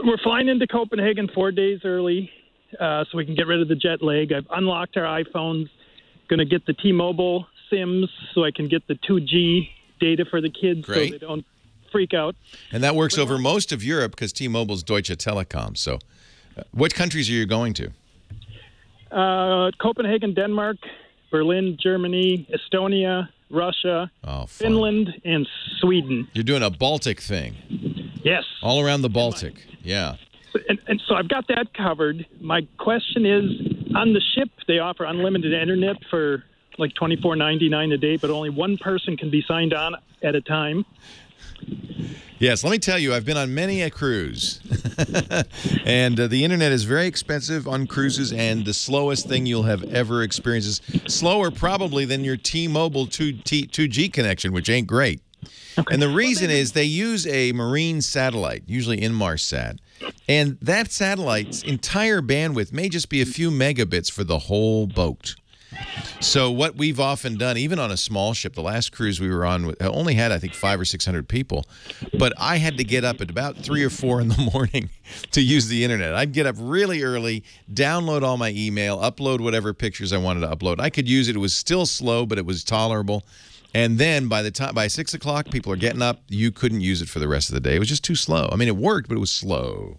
We're flying into Copenhagen 4 days early so we can get rid of the jet lag. I've unlocked our iPhones, going to get the T-Mobile SIMs so I can get the 2G data for the kids. Great. So they don't freak out. And that works over most of Europe because T-Mobile's Deutsche Telekom. So what countries are you going to? Copenhagen, Denmark, Berlin, Germany, Estonia, Russia, Finland, and Sweden. You're doing a Baltic thing. Yes. All around the Baltic. Yeah. And so I've got that covered. My question is, on the ship, they offer unlimited internet for like $24.99 a day, but only one person can be signed on at a time. Yes, let me tell you, I've been on many a cruise, and the internet is very expensive on cruises, and the slowest thing you'll have ever experienced is slower probably than your T-Mobile 2G connection, which ain't great. Okay. And the reason is they use a marine satellite, usually Inmarsat, and that satellite's entire bandwidth may just be a few megabits for the whole boat. So what we've often done, even on a small ship, the last cruise we were on only had, I think, 500 or 600 people, but I had to get up at about 3 or 4 in the morning to use the internet. I'd get up really early, download all my email, upload whatever pictures I wanted to upload. I could use it. It was still slow, but it was tolerable. And then by 6 o'clock, people are getting up. You couldn't use it for the rest of the day. It was just too slow. I mean, it worked, but it was slow.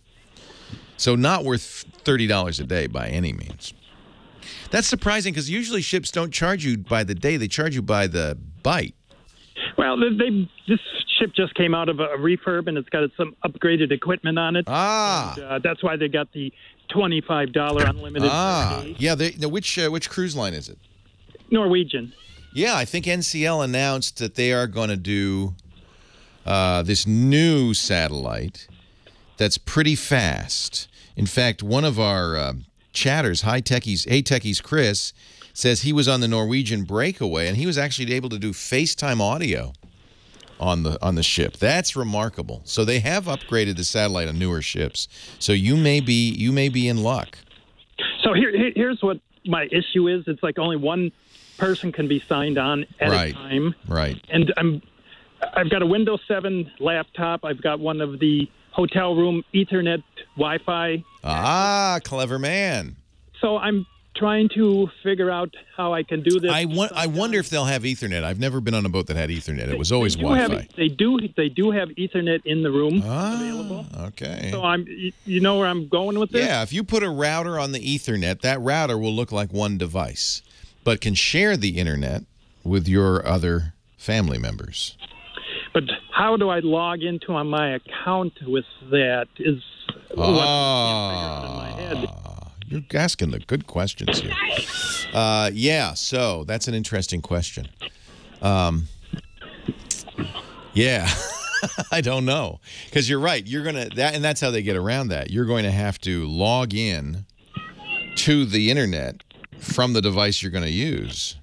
So not worth $30 a day by any means. That's surprising because usually ships don't charge you by the day. They charge you by the byte. Well, this ship just came out of a refurb, and it's got some upgraded equipment on it. Ah. And, that's why they got the $25 unlimited. Yeah. Which cruise line is it? Norwegian. Yeah, I think NCL announced that they are going to do this new satellite that's pretty fast. In fact, one of our chatters, Hey Techies Chris, says he was on the Norwegian breakaway, and he was actually able to do FaceTime audio on the ship. That's remarkable. So they have upgraded the satellite on newer ships. So you may be in luck. So here's what my issue is. It's like only one person can be signed on at a time. Right. And I've got a Windows 7 laptop. I've got one of the hotel room Ethernet Wi-Fi. Ah, clever man. So I'm trying to figure out how I can do this. I wonder if they'll have Ethernet. I've never been on a boat that had Ethernet. It was always Wi-Fi. They do have Ethernet in the room available. Okay. So you know where I'm going with this? Yeah, if you put a router on the Ethernet, that router will look like one device, but can share the internet with your other family members. But how do I log into my account with that? Is what I can't figure out in my head. You're asking the good questions here. Yeah, so that's an interesting question. Yeah, I don't know. Because you're right. And that's how they get around that. You're going to have to log in to the internet from the device you're going to use.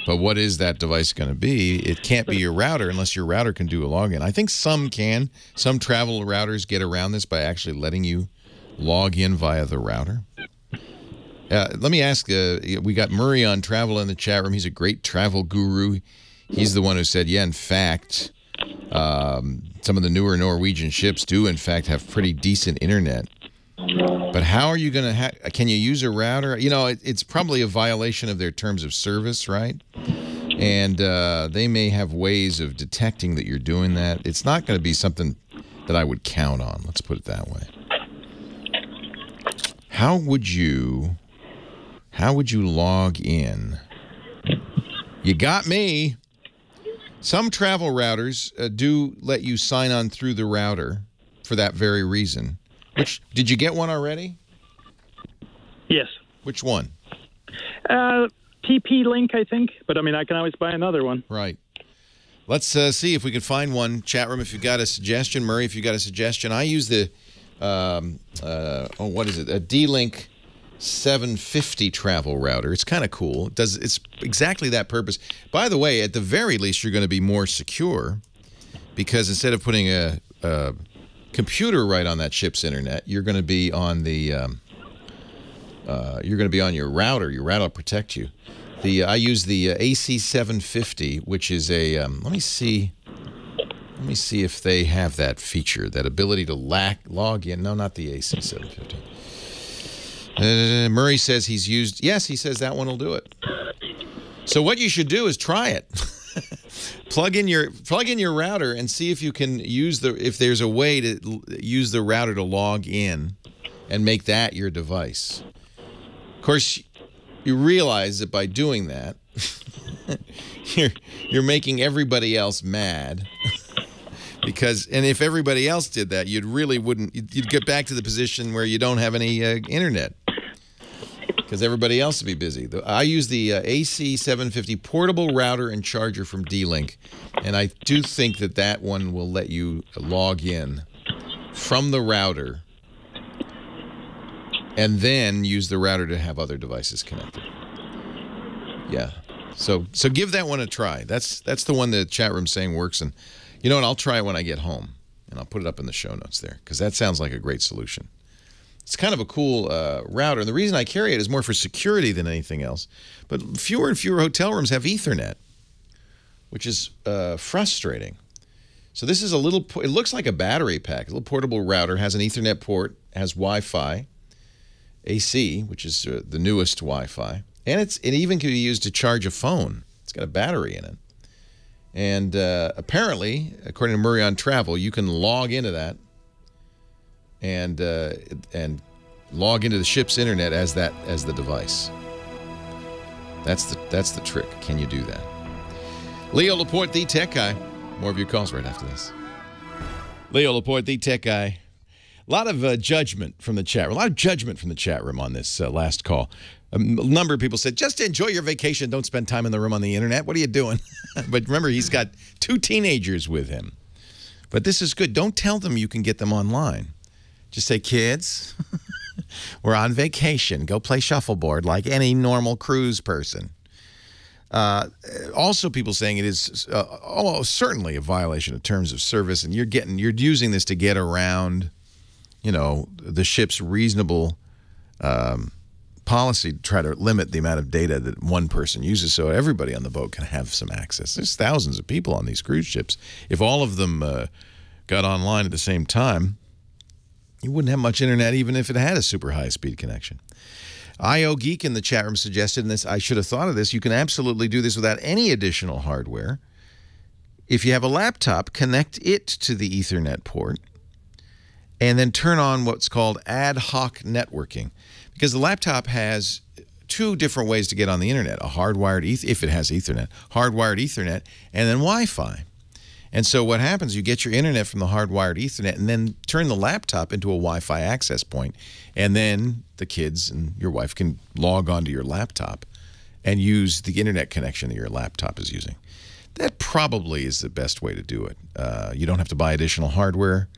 But what is that device going to be? It can't be your router unless your router can do a login. I think some can. Some travel routers get around this by actually letting you log in via the router. Let me ask, we got Murray on travel in the chat room. He's a great travel guru. He's the one who said, yeah, in fact, some of the newer Norwegian ships do, in fact, have pretty decent internet. But how are you going to can you use a router? You know, it's probably a violation of their terms of service, right? And they may have ways of detecting that you're doing that. It's not going to be something that I would count on. Let's put it that way. How would you log in? You got me. Some travel routers do let you sign on through the router for that very reason. Did you get one already? Yes. Which one? TP-Link, I think. But, I mean, I can always buy another one. Right. Let's see if we can find one. Chat room, if you've got a suggestion. Murray, if you've got a suggestion. I use the, what is it? A D-Link 750 travel router. It's kind of cool. It's exactly that purpose. By the way, at the very least, you're going to be more secure because instead of putting a computer right on that ship's internet, you're going to be on the your router. Your router will protect you. I use the AC 750, which is a let me see if they have that feature, that ability to log in. No, not the AC 750. Murray says he's used. Yes, he says that one will do it. So what you should do is try it. Plug in your router and see if you can if there's a way to use the router to log in and make that your device. Of course, you realize that by doing that, you're making everybody else mad. And if everybody else did that, you'd get back to the position where you don't have any internet. Because everybody else would be busy. I use the AC 750 portable router and charger from D-Link, and I do think that one will let you log in from the router and then use the router to have other devices connected. Yeah. So give that one a try. That's the one the chat room's saying works, and you know what? I'll try it when I get home, and I'll put it up in the show notes there because that sounds like a great solution. It's kind of a cool router, and the reason I carry it is more for security than anything else. But fewer and fewer hotel rooms have Ethernet, which is frustrating. So this is it looks like a battery pack. A little portable router, has an Ethernet port, has Wi-Fi, AC, which is the newest Wi-Fi, and it even can be used to charge a phone. It's got a battery in it. And apparently, according to Murray on Travel, you can log into that and log into the ship's internet as the device. That's the trick. Can you do that? Leo Laporte, the tech guy. More of your calls right after this. Leo Laporte, the tech guy. A lot of judgment from the chat room. A lot of judgment from the chat room on this last call. A number of people said, just enjoy your vacation. Don't spend time in the room on the internet. What are you doing? But remember, he's got 2 teenagers with him. But this is good. Don't tell them you can get them online. Just say, kids, we're on vacation. Go play shuffleboard like any normal cruise person. Also, people saying it is certainly a violation of terms of service, and you're using this to get around, the ship's reasonable policy to try to limit the amount of data that one person uses, so everybody on the boat can have some access. There's thousands of people on these cruise ships. If all of them got online at the same time, you wouldn't have much internet even if it had a super high-speed connection. IO Geek in the chat room suggested, and this I should have thought of this, you can absolutely do this without any additional hardware. If you have a laptop, connect it to the Ethernet port, and then turn on what's called ad hoc networking. Because the laptop has two different ways to get on the internet, a hardwired, if it has Ethernet, hardwired Ethernet, and then Wi-Fi. And so what happens, you get your internet from the hardwired Ethernet and then turn the laptop into a Wi-Fi access point. And then the kids and your wife can log onto your laptop and use the internet connection that your laptop is using. That probably is the best way to do it. You don't have to buy additional hardware.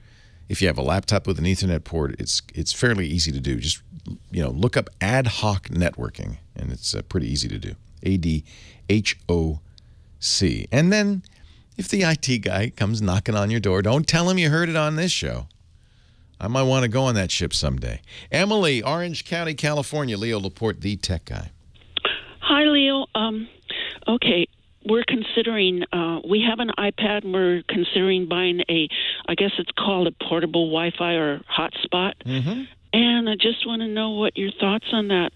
If you have a laptop with an Ethernet port, it's fairly easy to do. Just look up ad hoc networking, and it's pretty easy to do. ADHOC. And then if the IT guy comes knocking on your door, don't tell him you heard it on this show. I might want to go on that ship someday. Emily, Orange County, California. Leo Laporte, the tech guy. Hi, Leo. Okay. We're considering, we have an iPad, and we're considering buying I guess it's called a portable Wi-Fi or hotspot. Mm-hmm. And I just want to know what your thoughts on that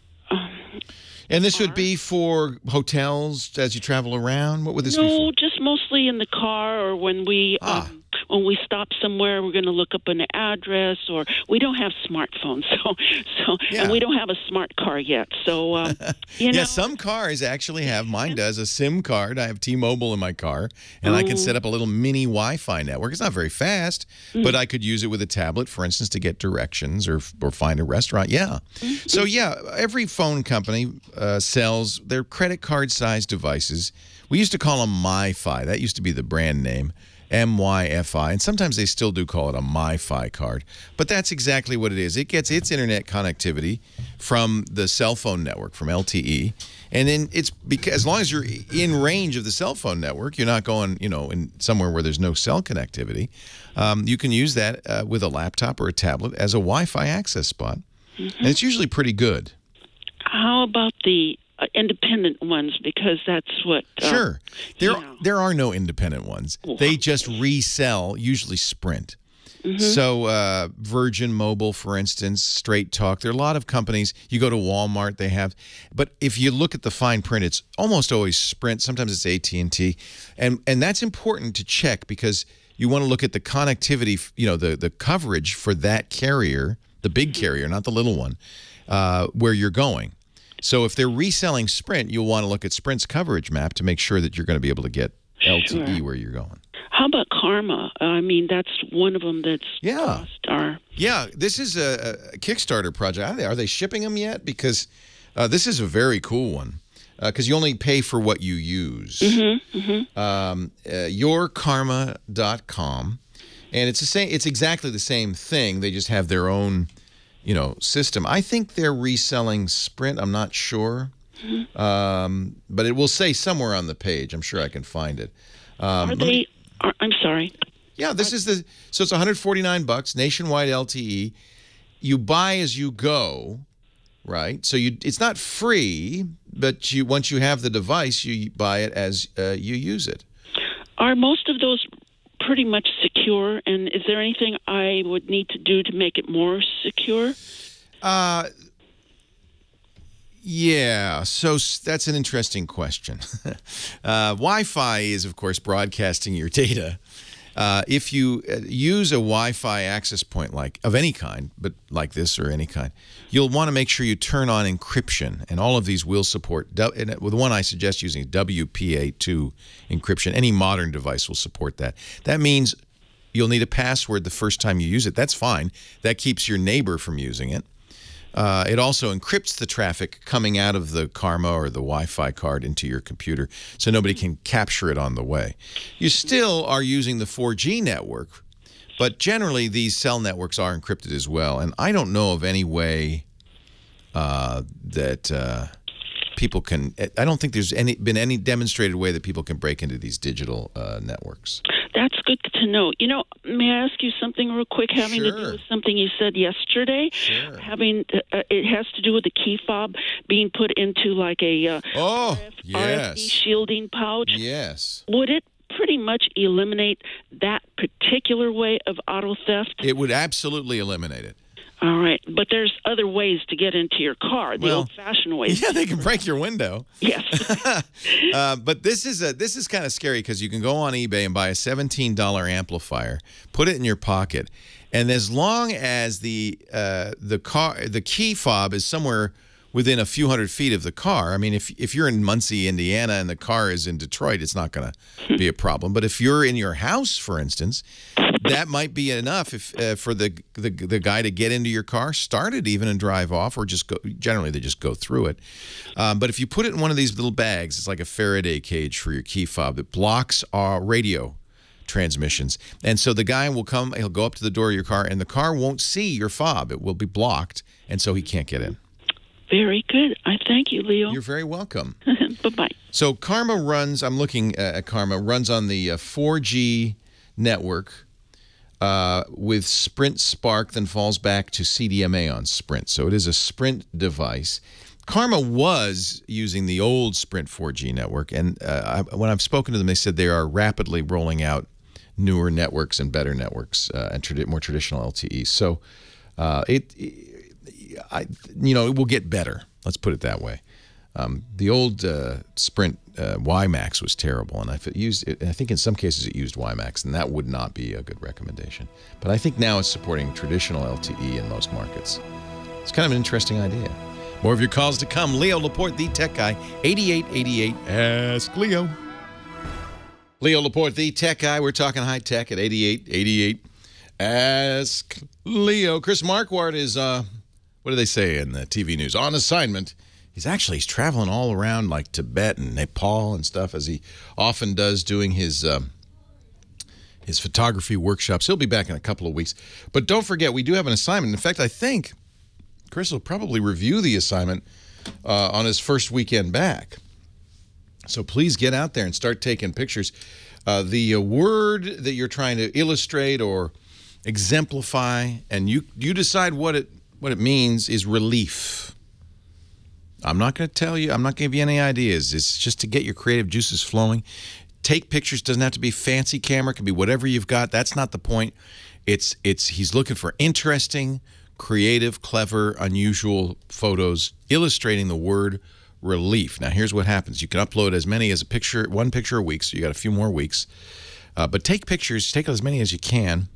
And this would be for hotels as you travel around? What would this be for? No, just mostly in the car, or when we stop somewhere, we're going to look up an address, or we don't have smartphones, and we don't have a smart car yet. So, Yeah, some cars actually have, mine does, a SIM card. I have T-Mobile in my car, and I can set up a little mini Wi-Fi network. It's not very fast, but I could use it with a tablet, for instance, to get directions or find a restaurant. Yeah. So, yeah, every phone company sells their credit card-sized devices. We used to call them MiFi. That used to be the brand name. MYFI, and sometimes they still do call it a MiFi card. But that's exactly what it is. It gets its internet connectivity from the cell phone network, from LTE, and then it's because as long as you're in range of the cell phone network, you're not going, in somewhere where there's no cell connectivity. You can use that with a laptop or a tablet as a Wi-Fi access spot, and it's usually pretty good. How about the independent ones, because that's what... Sure. There are no independent ones. They just resell, usually Sprint. So Virgin Mobile, for instance, Straight Talk. There are a lot of companies. You go to Walmart, they have. But if you look at the fine print, it's almost always Sprint. Sometimes it's AT&T. And that's important to check because you want to look at the connectivity, the coverage for that carrier, the big carrier, not the little one, where you're going. So if they're reselling Sprint, you'll want to look at Sprint's coverage map to make sure that you're going to be able to get LTE where you're going. How about Karma? I mean, that's one of them that's cost our... Yeah, this is a Kickstarter project. Are they shipping them yet? Because this is a very cool one. Because you only pay for what you use. Yourkarma.com. And it's the same. It's exactly the same thing. They just have their own... system. I think they're reselling Sprint. I'm not sure. But it will say somewhere on the page. I'm sure I can find it. I'm sorry. Yeah, this is so it's $149, nationwide LTE. You buy as you go, right? So it's not free, but once you have the device, you buy it as you use it. Are most of those pretty much secure, and is there anything I would need to do to make it more secure? Yeah, so that's an interesting question. Wi-Fi is, of course, broadcasting your data. If you use a Wi-Fi access point of any kind, but like this or any kind, you'll want to make sure you turn on encryption, and all of these will support. And the one I suggest using is WPA2 encryption. Any modern device will support that. That means you'll need a password the first time you use it. That's fine. That keeps your neighbor from using it. It also encrypts the traffic coming out of the Karma or the Wi-Fi card into your computer so nobody can capture it on the way. You still are using the 4G network, but generally these cell networks are encrypted as well. And I don't know of any way that people can... I don't think there's been any demonstrated way that people can break into these digital networks. That's good to know. May I ask you something real quick having to do with something you said yesterday? Sure. It has to do with the key fob being put into like a RFID shielding pouch. Yes. Would it pretty much eliminate that particular way of auto theft? It would absolutely eliminate it. All right, but there's other ways to get into your car, the old-fashioned ways. Yeah, they can break your window. Yes. But this is kind of scary because you can go on eBay and buy a $17 amplifier, put it in your pocket, and as long as the key fob is somewhere within a few hundred feet of the car. I mean, if you're in Muncie, Indiana, and the car is in Detroit, it's not going to be a problem. But if you're in your house, for instance, that might be enough for the guy to get into your car, start it even, and drive off, or just go. Generally, they just go through it. But if you put it in one of these little bags, it's like a Faraday cage for your key fob. It blocks radio transmissions, and so the guy will come. He'll go up to the door of your car, and the car won't see your fob. It will be blocked, and so he can't get in. Very good. I thank you, Leo. You're very welcome. Bye-bye. So Karma runs, I'm looking at Karma, runs on the 4G network with Sprint Spark, then falls back to CDMA on Sprint. So it is a Sprint device. Karma was using the old Sprint 4G network, and when I've spoken to them, they said they are rapidly rolling out newer networks and better networks and more traditional LTE. So it will get better. Let's put it that way. The old Sprint WiMAX was terrible, and I think in some cases it used WiMAX, and that would not be a good recommendation. But I think now it's supporting traditional LTE in most markets. It's kind of an interesting idea. More of your calls to come. Leo Laporte, the tech guy, 8888 Ask Leo. Leo Laporte, the tech guy. We're talking high tech at 8888 Ask Leo. Chris Marquardt is what do they say in the TV news? On assignment. He's traveling all around like Tibet and Nepal and stuff, as he often does, doing his photography workshops. He'll be back in a couple of weeks. But don't forget, we do have an assignment. In fact, I think Chris will probably review the assignment on his first weekend back. So please get out there and start taking pictures. The word that you're trying to illustrate or exemplify, and you decide what it means, is relief. I'm not going to tell you. I'm not going to give you any ideas. It's just to get your creative juices flowing. Take pictures. Doesn't have to be fancy camera. It can be whatever you've got. That's not the point. He's looking for interesting, creative, clever, unusual photos illustrating the word relief. Now, here's what happens. You can upload as many as one picture a week, so you got a few more weeks. But take pictures. Take as many as you can.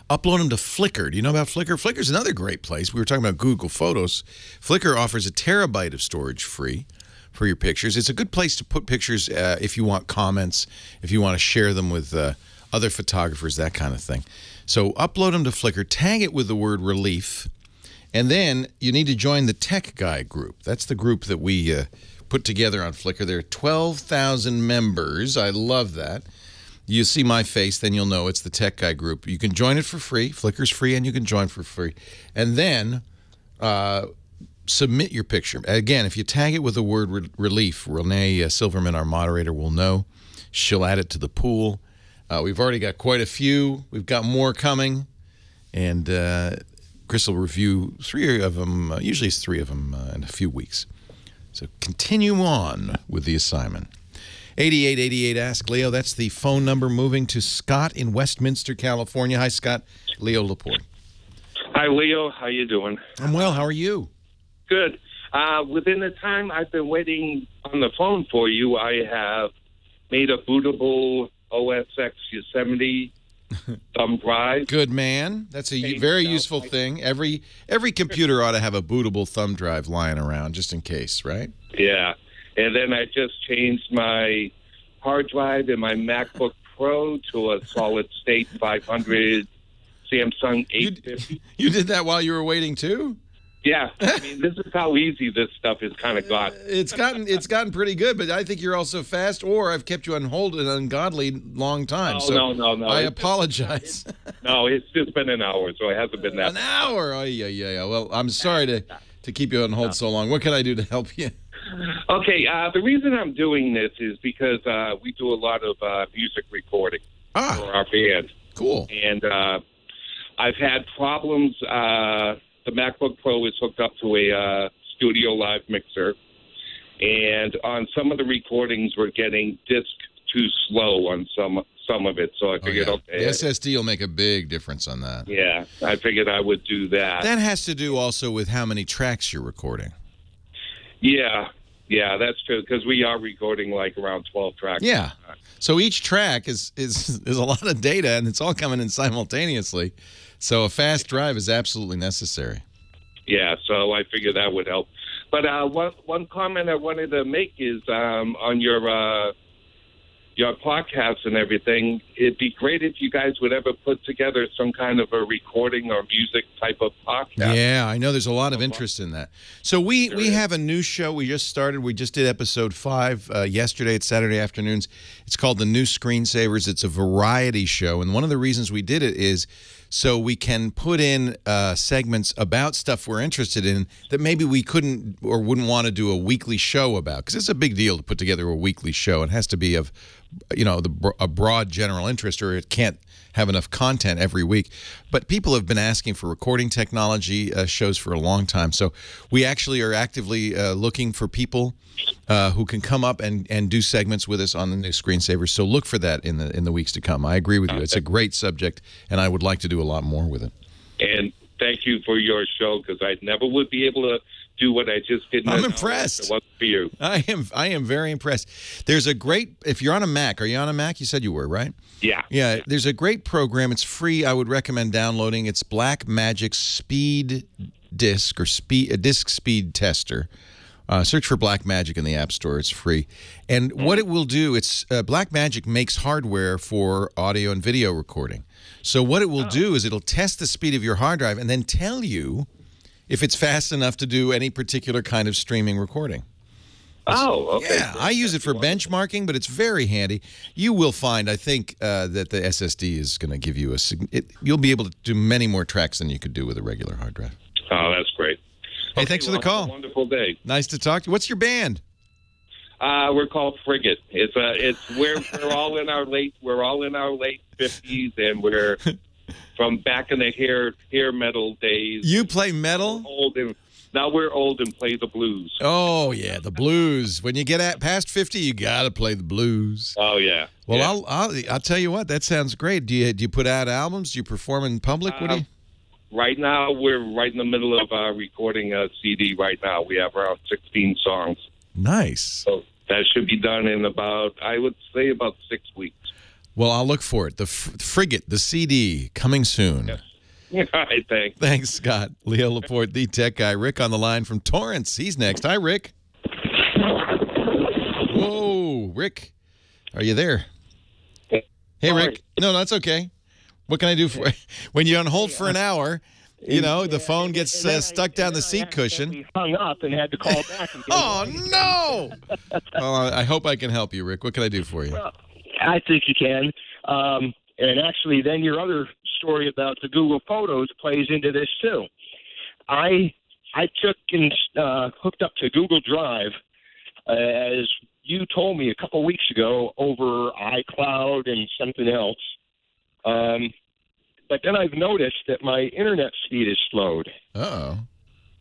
Upload them to Flickr. Do you know about Flickr? Flickr's another great place. We were talking about Google Photos. Flickr offers a terabyte of storage free for your pictures. It's a good place to put pictures if you want comments, if you want to share them with other photographers, that kind of thing. So upload them to Flickr, tag it with the word relief, and then you need to join the Tech Guy group. That's the group that we put together on Flickr. There are 12,000 members. I love that. You see my face, then you'll know it's the Tech Guy group. You can join it for free. Flickr's free, and you can join for free. And then submit your picture. Again, if you tag it with the word relief, Renee Silverman, our moderator, will know. She'll add it to the pool. We've already got quite a few. We've got more coming. And Chris will review 3 of them. Usually it's 3 of them in a few weeks. So continue on with the assignment. 8888 Ask Leo. That's the phone number. Moving to Scott in Westminster, California. Hi, Scott. Leo Laporte. Hi, Leo. How you doing? I'm well. How are you? Good. Within the time I've been waiting on the phone for you, I have made a bootable OSX Yosemite thumb drive. Good man. That's a very useful thing. Every computer ought to have a bootable thumb drive lying around just in case, right? Yeah. And then I just changed my hard drive in my MacBook Pro to a solid-state 500 Samsung 850. You did that while you were waiting, too? Yeah. I mean, this is how easy this stuff has kind of got. It's gotten pretty good, but I think you're also fast, or I've kept you on hold an ungodly long time. No. I apologize. No, it's just been an hour, so it hasn't been that long. An hour? Oh, yeah. Well, I'm sorry to keep you on hold so long. What can I do to help you? Okay, the reason I'm doing this is because we do a lot of music recording for our band. Cool. And I've had problems. The MacBook Pro is hooked up to a Studio Live mixer, and on some of the recordings, we're getting disc too slow on some some of it. So I figured, okay. The SSD will make a big difference on that. Yeah, I figured I would do that. That has to do also with how many tracks you're recording. Yeah, that's true, because we are recording like around 12 tracks. Yeah. So each track is a lot of data, and it's all coming in simultaneously. So a fast drive is absolutely necessary. Yeah, so I figured that would help. But one comment I wanted to make is on your podcasts and everything, it'd be great if you guys would ever put together some kind of a recording or music type of podcast. Yeah, I know there's a lot of interest in that. So we have a new show we just started. We just did episode 5 yesterday. It's Saturday afternoons. It's called The New Screensavers. It's a variety show, and one of the reasons we did it is so we can put in segments about stuff we're interested in that maybe we couldn't or wouldn't want to do a weekly show about, because it's a big deal to put together a weekly show. It has to be of, a broad general interest, or it can't have enough content every week. But people have been asking for recording technology shows for a long time. So we actually are actively looking for people who can come up and do segments with us on the New Screensavers. So look for that in the weeks to come. I agree with you. It's a great subject, and I would like to do a lot more with it. And thank you for your show, because I never would be able to do what I just did. I'm impressed. It wasn't for you. I am very impressed. There's a great, if you're on a Mac, are you on a Mac? You said you were, right? Yeah. Yeah, there's a great program. It's free. I would recommend downloading. It's Blackmagic Speed Disk, or Disk Speed Tester. Search for Blackmagic in the App Store. It's free. And what it will do, it's Blackmagic makes hardware for audio and video recording. So what it will do is it'll test the speed of your hard drive and then tell you if it's fast enough to do any particular kind of streaming recording. Okay. Yeah, I use it for benchmarking, but it's very handy. You will find, I think, that the SSD is going to give you you'll be able to do many more tracks than you could do with a regular hard drive. Oh, that's great. Hey, thanks for the call. Have a wonderful day. Nice to talk to you. What's your band? We're called Frigate. We're all in our late 50s, and we're from back in the hair metal days. You play metal? Now we're old and play the blues. Oh yeah, the blues. When you get past 50, you gotta play the blues. Oh yeah. Well, yeah. I'll tell you what. That sounds great. Do you put out albums? Do you perform in public? What do you? Right now, we're right in the middle of recording a CD. Right now, we have around 16 songs. Nice. So that should be done in about 6 weeks. Well, I'll look for it. The Frigate, the CD, coming soon. Yes. All right, thanks. Thanks, Scott. Leo Laporte, the tech guy. Rick on the line from Torrance. He's next. Hi, Rick. Whoa, Rick. Are you there? Hey, Rick. No, that's okay. What can I do for when you're on hold for an hour? The phone gets stuck down the seat cushion. We hung up and had to call back. Oh, no! Well, I hope I can help you, Rick. What can I do for you? Well, I think you can. And actually, then your other story about the Google Photos plays into this, too. I took and hooked up to Google Drive, as you told me a couple weeks ago, over iCloud and something else. But then I've noticed that my internet speed is slowed. Uh-oh.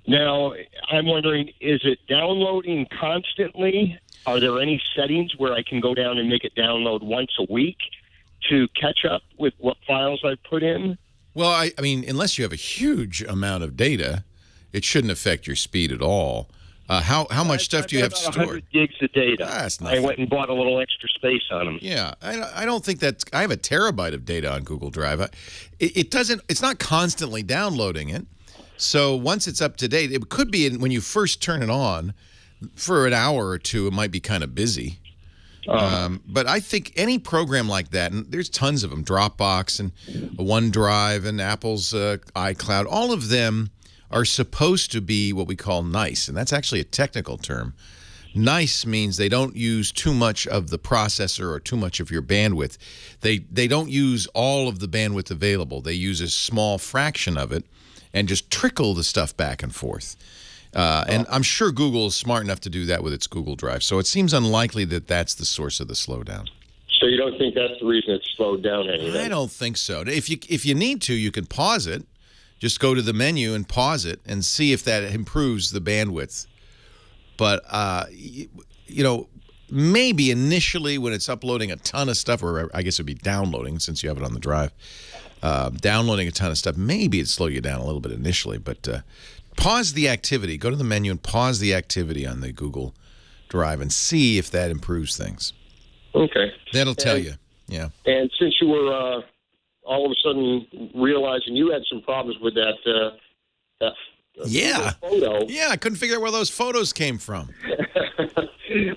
Now, I'm wondering, is it downloading constantly? Are there any settings where I can go down and make it download once a week to catch up with what files I've put in? Well, I mean, unless you have a huge amount of data, it shouldn't affect your speed at all. How much stuff do you have stored? 100 gigs of data. That's I went and bought a little extra space on them. Yeah, I don't think that's. I have a terabyte of data on Google Drive. It's not constantly downloading it. So once it's up to date, it could be when you first turn it on for an hour or two. It might be kind of busy. But I think any program like that, and there's tons of them, Dropbox and OneDrive and Apple's iCloud, all of them are supposed to be what we call nice, and that's actually a technical term. Nice means they don't use too much of the processor or too much of your bandwidth. They don't use all of the bandwidth available. They use a small fraction of it and just trickle the stuff back and forth. And I'm sure Google is smart enough to do that with its Google Drive. So it seems unlikely that that's the source of the slowdown. So you don't think that's the reason it's slowed down any? I don't think so. If you need to, you can pause it. Just go to the menu and pause it and see if that improves the bandwidth. But, maybe initially when it's uploading a ton of stuff, or I guess it would be downloading since you have it on the drive, downloading a ton of stuff, maybe it'd slow you down a little bit initially. But pause the activity. Go to the menu and pause the activity on the Google Drive and see if that improves things. Okay. That'll tell you. Yeah. And since you were all of a sudden realizing you had some problems with that photo. Yeah, I couldn't figure out where those photos came from.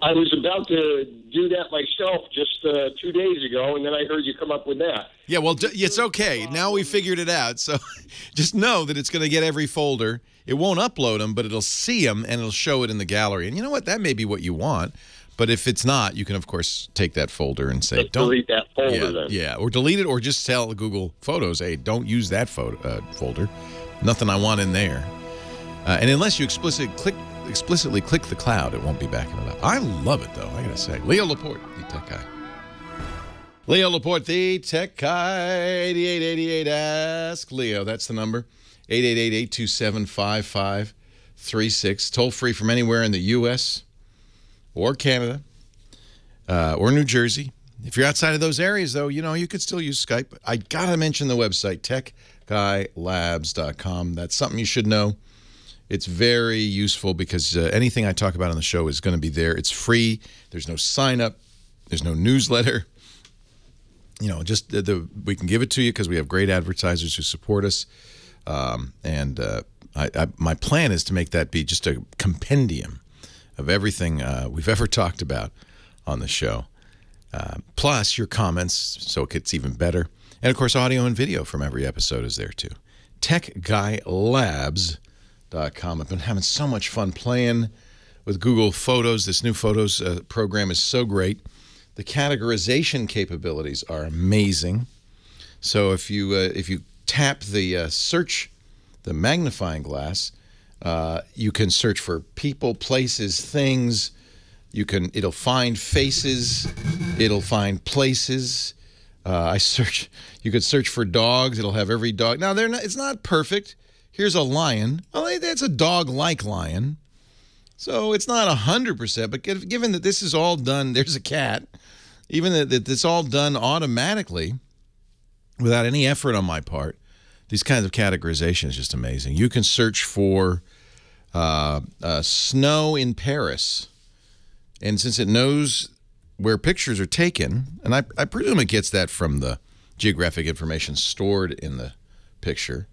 I was about to do that myself just 2 days ago, and then I heard you come up with that. Yeah, well, it's okay. Now we figured it out. So just know that it's going to get every folder. It won't upload them, but it'll see them, and it'll show it in the gallery. And you know what? That may be what you want. But if it's not, you can, of course, take that folder and say, don't delete that folder then. Yeah, or delete it, or just tell Google Photos, hey, don't use that folder. Nothing I want in there. And unless you explicitly click the cloud, it won't be backing it up. I love it, though, I got to say. Leo Laporte, the tech guy. Leo Laporte, the tech guy, 8888 Ask Leo. That's the number, 888-827-5536. Toll free from anywhere in the U.S., or Canada, or New Jersey. If you're outside of those areas, though, you know, you could still use Skype. I got to mention the website, techguylabs.com. That's something you should know. It's very useful because anything I talk about on the show is going to be there. It's free. There's no sign-up. There's no newsletter. You know, just we can give it to you because we have great advertisers who support us. My plan is to make that be just a compendium of everything we've ever talked about on the show, plus your comments, so it gets even better. And, of course, audio and video from every episode is there, too. TechGuyLabs.com. I've been having so much fun playing with Google Photos. This new Photos program is so great. The categorization capabilities are amazing. So if you tap the search, the magnifying glass, you can search for people, places, things. It'll find faces. It'll find places. You could search for dogs. It'll have every dog. Now it's not perfect. Here's a lion. Well, that's a dog-like lion. So it's not 100%, but given that this is all done, there's a cat. Even that it's all done automatically without any effort on my part. These kinds of categorization is just amazing. You can search for snow in Paris. And since it knows where pictures are taken, and I presume it gets that from the geographic information stored in the picture,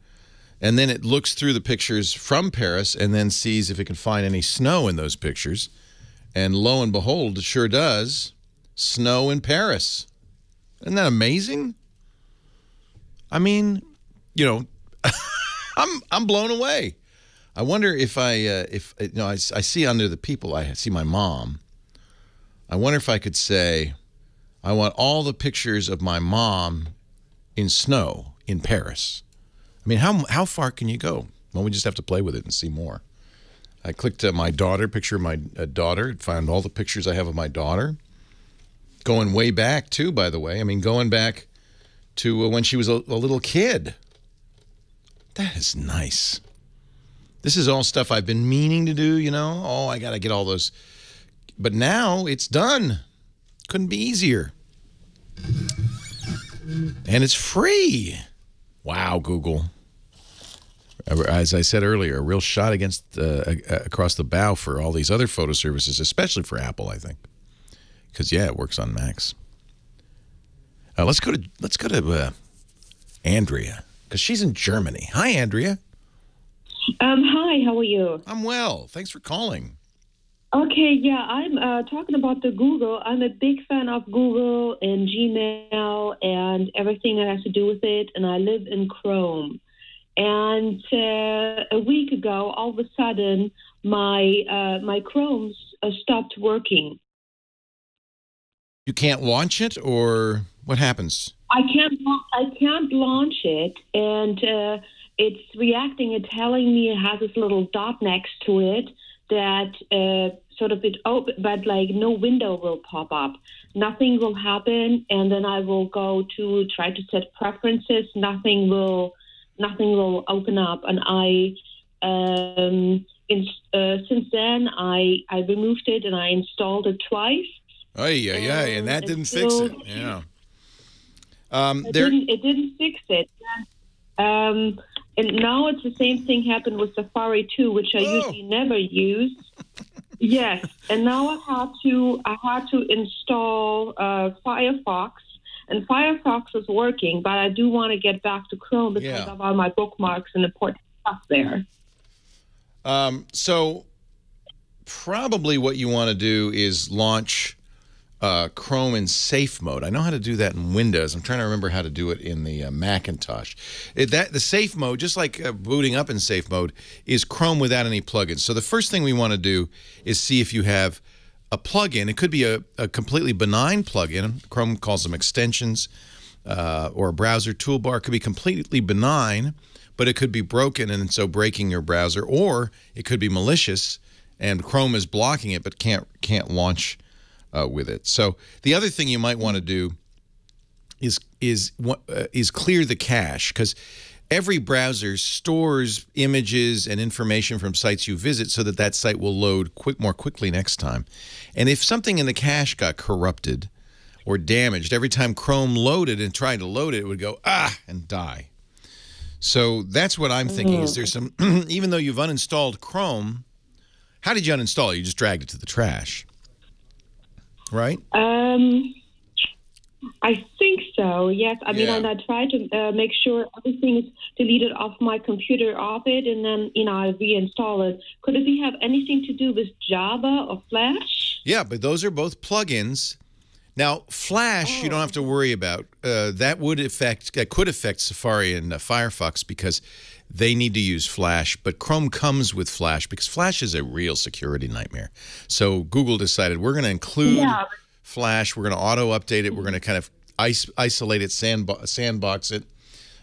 and then it looks through the pictures from Paris and then sees if it can find any snow in those pictures. And lo and behold, it sure does. Snow in Paris. Isn't that amazing? I mean, you know, I'm blown away. I wonder if I see under the people, I see my mom. I wonder if I could say, I want all the pictures of my mom in snow in Paris. I mean, how far can you go? Well, we just have to play with it and see more. I clicked my daughter, picture of my daughter, found all the pictures I have of my daughter. Going way back, too, by the way. I mean, going back to when she was a little kid. That is nice. This is all stuff I've been meaning to do, you know. Oh, I got to get all those. But now it's done. Couldn't be easier. And it's free. Wow, Google. As I said earlier, a real shot against across the bow for all these other photo services, especially for Apple, I think. Because, yeah, it works on Macs. Let's go to Andrea, because she's in Germany. Hi, Andrea. Hi, how are you? I'm well. Thanks for calling. Okay, yeah, I'm talking about the Google. I'm a big fan of Google and Gmail and everything that has to do with it, and I live in Chrome. And a week ago, all of a sudden, my Chrome stopped working. You can't launch it, or what happens? I can't launch it, and it's reacting and telling me it has this little dot next to it that sort of it open, but like no window will pop up. Nothing will happen, and then I will go to try to set preferences. Nothing will open up, and since then I removed it and I installed it twice. Oh, yeah, and that didn't fix it. Yeah. It didn't fix it. And now it's the same thing happened with Safari 2, which I usually never use. Yes, and now I had to install Firefox, and Firefox is working, but I do want to get back to Chrome because of all my bookmarks and important stuff there. So probably what you want to do is launch Chrome in safe mode. I know how to do that in Windows. I'm trying to remember how to do it in the Macintosh. The safe mode, just like booting up in safe mode, is Chrome without any plugins. So the first thing we want to do is see if you have a plugin. It could be a completely benign plugin. Chrome calls them extensions, or a browser toolbar. It could be completely benign, but it could be broken, and so breaking your browser, or it could be malicious, and Chrome is blocking it but can't launch with it. So the other thing you might want to do is clear the cache, because every browser stores images and information from sites you visit so that site will load more quickly next time. And if something in the cache got corrupted or damaged, every time Chrome loaded and tried to load it, it would go and die. So that's what I'm thinking. Is there some, even though you've uninstalled Chrome, how did you uninstall it? You just dragged it to the trash, right? I think so, yes. I mean, and I try to make sure everything is deleted off my computer off it, and then, I reinstall it. Could it have anything to do with Java or Flash? Yeah, but those are both plugins. Now, Flash, you don't have to worry about. That could affect Safari and Firefox because they need to use Flash, but Chrome comes with Flash because Flash is a real security nightmare. So Google decided we're going to include Flash. We're going to auto-update it. We're going to kind of isolate it, sandbox it.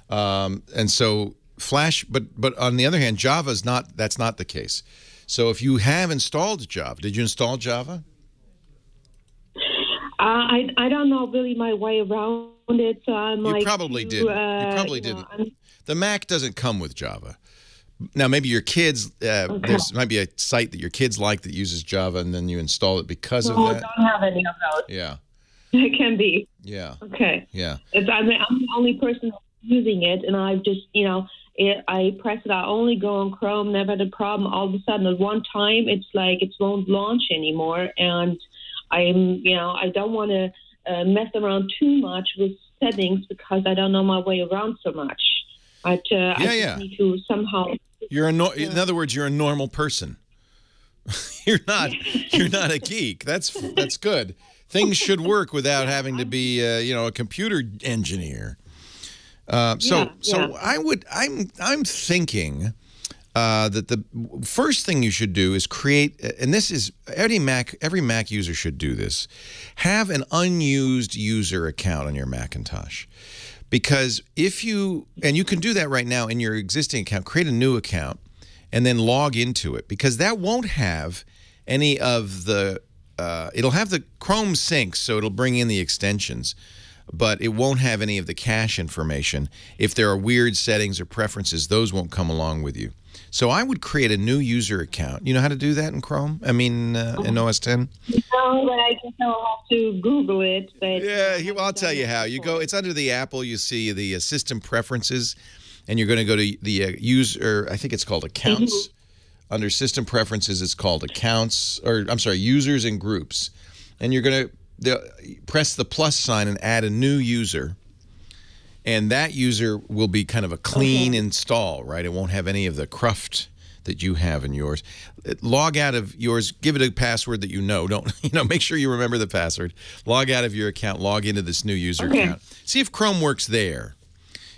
And so Flash, but on the other hand, Java's not. That's not the case. So if you have installed Java, did you install Java? I don't know really my way around it, so I might. You probably did. You probably didn't. The Mac doesn't come with Java. Now, maybe your kids, there might be a site that your kids like that uses Java, and then you install it because of that. I don't have any of those. Yeah. It can be. Yeah. Okay. Yeah. I'm the only person using it, and I've just, I press it. I only go on Chrome, never had a problem. All of a sudden, at one time, it's like it won't launch anymore, and I don't want to mess around too much with settings because I don't know my way around so much. I just need to somehow. In other words, you're a normal person. You're not a geek. That's good. Things should work without having to be a computer engineer. I'm thinking that the first thing you should do is create, and this is every Mac user should do this, have an unused user account on your Macintosh. Because you can do that right now in your existing account, create a new account, and then log into it. Because that won't have any of the, it'll have the Chrome sync, so it'll bring in the extensions, but it won't have any of the cache information. If there are weird settings or preferences, those won't come along with you. So I would create a new user account. You know how to do that in Chrome? I mean, in OS X? No, but I guess I'll have to Google it. But I'll tell you how. You go. It's under the Apple. You see the system preferences, and you're going to go to the user. I think it's called accounts. Under system preferences, it's called accounts, or I'm sorry, users and groups. And you're going to press the plus sign and add a new user. And that user will be kind of a clean install, right? It won't have any of the cruft that you have in yours. Log out of yours. Give it a password that you know. Don't make sure you remember the password. Log out of your account. Log into this new user account. See if Chrome works there.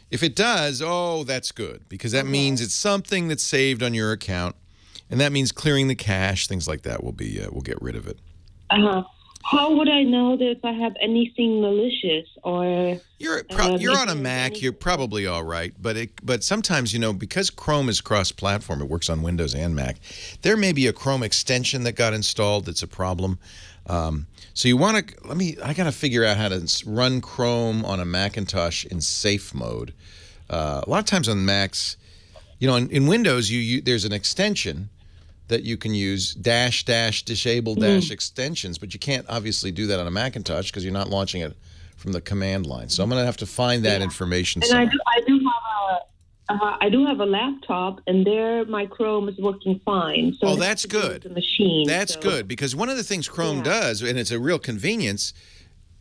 If it does, that's good because that means it's something that's saved on your account, and that means clearing the cache, things like that. Will get rid of it. How would I know that if I have anything malicious or you're on a Mac, you're probably all right. But sometimes, because Chrome is cross-platform, it works on Windows and Mac. There may be a Chrome extension that got installed that's a problem. So you want to I got to figure out how to run Chrome on a Macintosh in safe mode. A lot of times on Macs, in Windows, there's an extension. that you can use disable extensions, but you can't obviously do that on a Macintosh because you're not launching it from the command line. So I'm going to have to find that information somewhere. I do have a laptop, and there my Chrome is working fine. So that's good. The machine. That's good, because one of the things Chrome does, and it's a real convenience,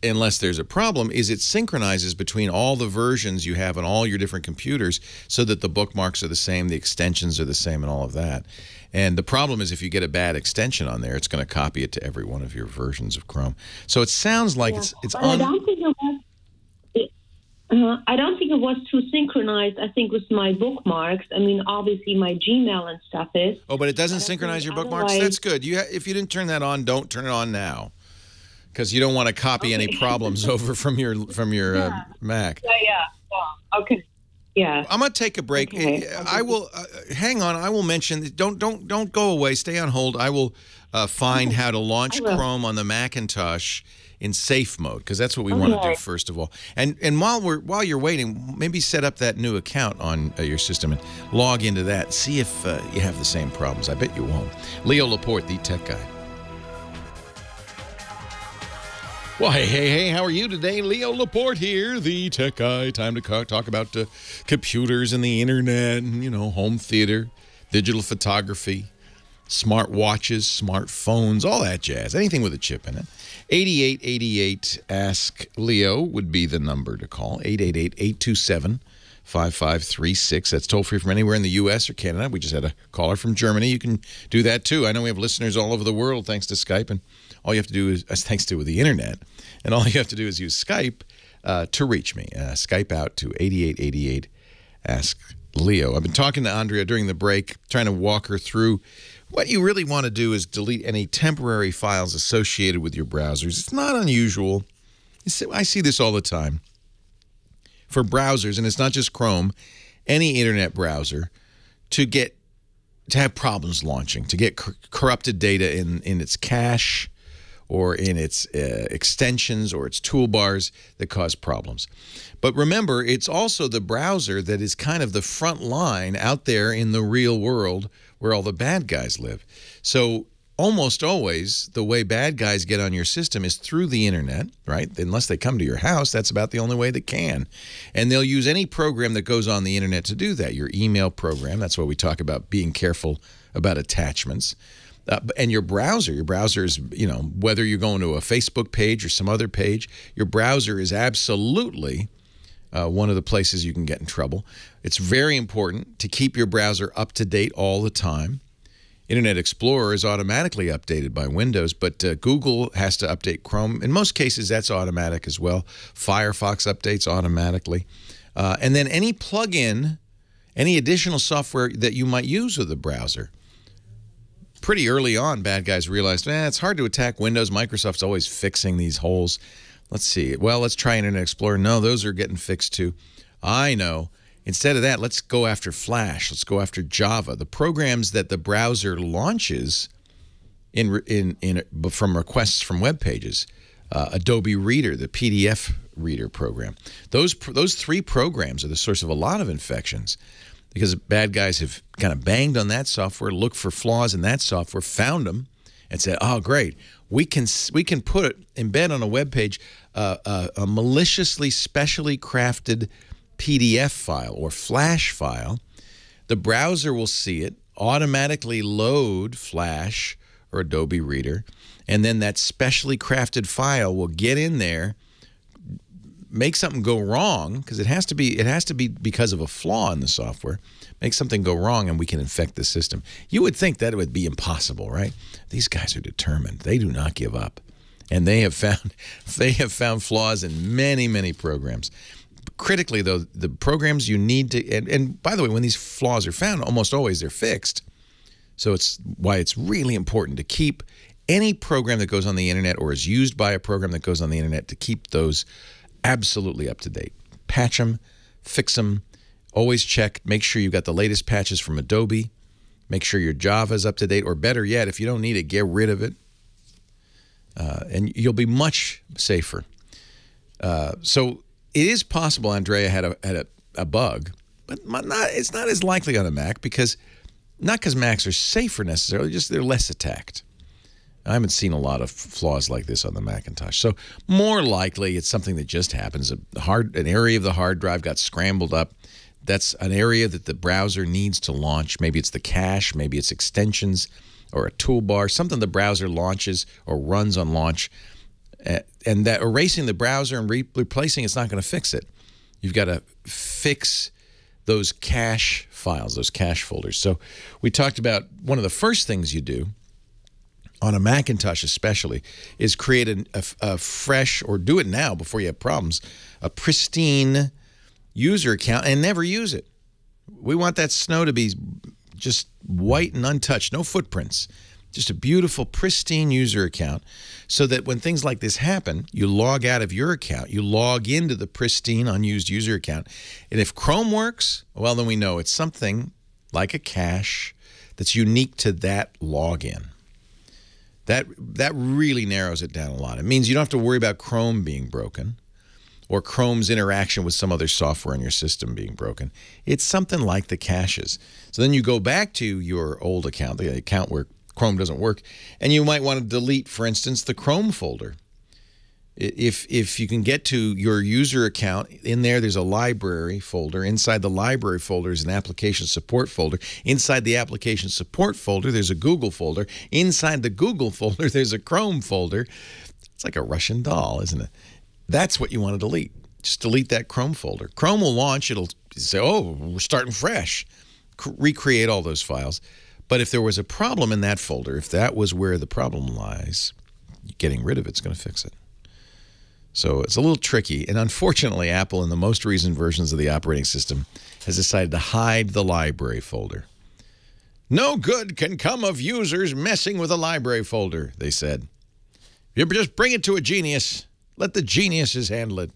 unless there's a problem, is it synchronizes between all the versions you have on all your different computers so that the bookmarks are the same, the extensions are the same, and all of that. And the problem is if you get a bad extension on there, it's going to copy it to every one of your versions of Chrome. So it sounds like it's on... I don't think it was too synchronized. I think with my bookmarks. I mean, obviously my Gmail and stuff is. Oh, but it doesn't synchronize your bookmarks? That's good. If you didn't turn that on, don't turn it on now. Because you don't want to copy any problems over from your Mac. Yeah. Okay. Yeah. I'm going to take a break. Okay. I will hang on. I will mention. Don't go away. Stay on hold. I will find how to launch Chrome on the Macintosh in safe mode, because that's what we want to do first of all. And while you're waiting, maybe set up that new account on your system and log into that. See if you have the same problems. I bet you won't. Leo Laporte, the tech guy. Well, hey, how are you today? Leo Laporte here, the tech guy. Time to talk about computers and the internet and, home theater, digital photography, smart watches, smartphones, all that jazz. Anything with a chip in it. 8888 Ask Leo would be the number to call. 888-827-5536. That's toll free from anywhere in the U.S. or Canada. We just had a caller from Germany. You can do that too. I know we have listeners all over the world thanks to Skype, and all you have to do is, thanks to the internet, and all you have to do is use Skype to reach me. Skype out to 8888 Ask Leo. I've been talking to Andrea during the break, trying to walk her through what you really want to do is delete any temporary files associated with your browsers. It's not unusual. I see this all the time. For browsers, and it's not just Chrome, any internet browser, to have problems launching, to get corrupted data in its cache or in its extensions or its toolbars that cause problems. But remember, it's also the browser that is kind of the front line out there in the real world where all the bad guys live. So almost always the way bad guys get on your system is through the internet, right? Unless they come to your house, that's about the only way they can. And they'll use any program that goes on the internet to do that. Your email program, that's why we talk about being careful about attachments. And your browser is, whether you're going to a Facebook page or some other page, your browser is absolutely one of the places you can get in trouble. It's very important to keep your browser up to date all the time. Internet Explorer is automatically updated by Windows, but Google has to update Chrome. In most cases, that's automatic as well. Firefox updates automatically. And then any plugin, any additional software that you might use with the browser. Pretty early on, bad guys realized, it's hard to attack Windows. Microsoft's always fixing these holes. Let's see. Well, let's try Internet Explorer. No, those are getting fixed too. I know. Instead of that, let's go after Flash. Let's go after Java. The programs that the browser launches from requests from web pages. Adobe Reader, the PDF reader program. Those three programs are the source of a lot of infections because bad guys have kind of banged on that software, looked for flaws in that software, found them, and said, oh, great. We can embed on a web page a maliciously, specially crafted PDF file or Flash file. The browser will see it, automatically load Flash or Adobe Reader, and then that specially crafted file will get in there, make something go wrong, because it has to be because of a flaw in the software, make something go wrong, and we can infect the system. You would think that it would be impossible, right? These guys are determined. They do not give up. And they have found flaws in many, many programs. Critically, though, the programs you need to, and by the way, when these flaws are found, almost always they're fixed. So it's why it's really important to keep any program that goes on the internet or is used by a program that goes on the internet, to keep those absolutely up to date. Patch them, fix them, always check, make sure you've got the latest patches from Adobe, make sure your Java is up to date, or better yet, if you don't need it, get rid of it. And you'll be much safer. So it is possible Andrea had a bug, but it's not as likely on a Mac because Not because Macs are safer necessarily, just they're less attacked. I haven't seen a lot of flaws like this on the Macintosh. So more likely it's something that just happens. An area of the hard drive got scrambled up. That's an area that the browser needs to launch. Maybe it's the cache, maybe it's extensions or a toolbar, something the browser launches or runs on launch. And that erasing the browser and replacing it's not going to fix it. You've got to fix those cache files, those cache folders. So we talked about one of the first things you do on a Macintosh especially is create a fresh, or do it now before you have problems, a pristine user account and never use it. We want that snow to be just white and untouched, no footprints. Just a beautiful, pristine user account so that when things like this happen, you log out of your account, you log into the pristine, unused user account. And if Chrome works, well, then we know it's something like a cache that's unique to that login. That really narrows it down a lot. It means you don't have to worry about Chrome being broken or Chrome's interaction with some other software in your system being broken. It's something like the caches. So then you go back to your old account, the account where Chrome doesn't work, and you might want to delete, for instance, the Chrome folder. If you can get to your user account, in there's a library folder. Inside the library folder is an application support folder. Inside the application support folder, there's a Google folder. Inside the Google folder, there's a Chrome folder. It's like a Russian doll, isn't it? That's what you want to delete. Just delete that Chrome folder. Chrome will launch. It'll say, oh, we're starting fresh. Recreate all those files. But if there was a problem in that folder, if that was where the problem lies, getting rid of it's going to fix it. So it's a little tricky. And unfortunately, Apple, in the most recent versions of the operating system, has decided to hide the library folder. No good can come of users messing with a library folder, they said. You just bring it to a genius. Let the geniuses handle it.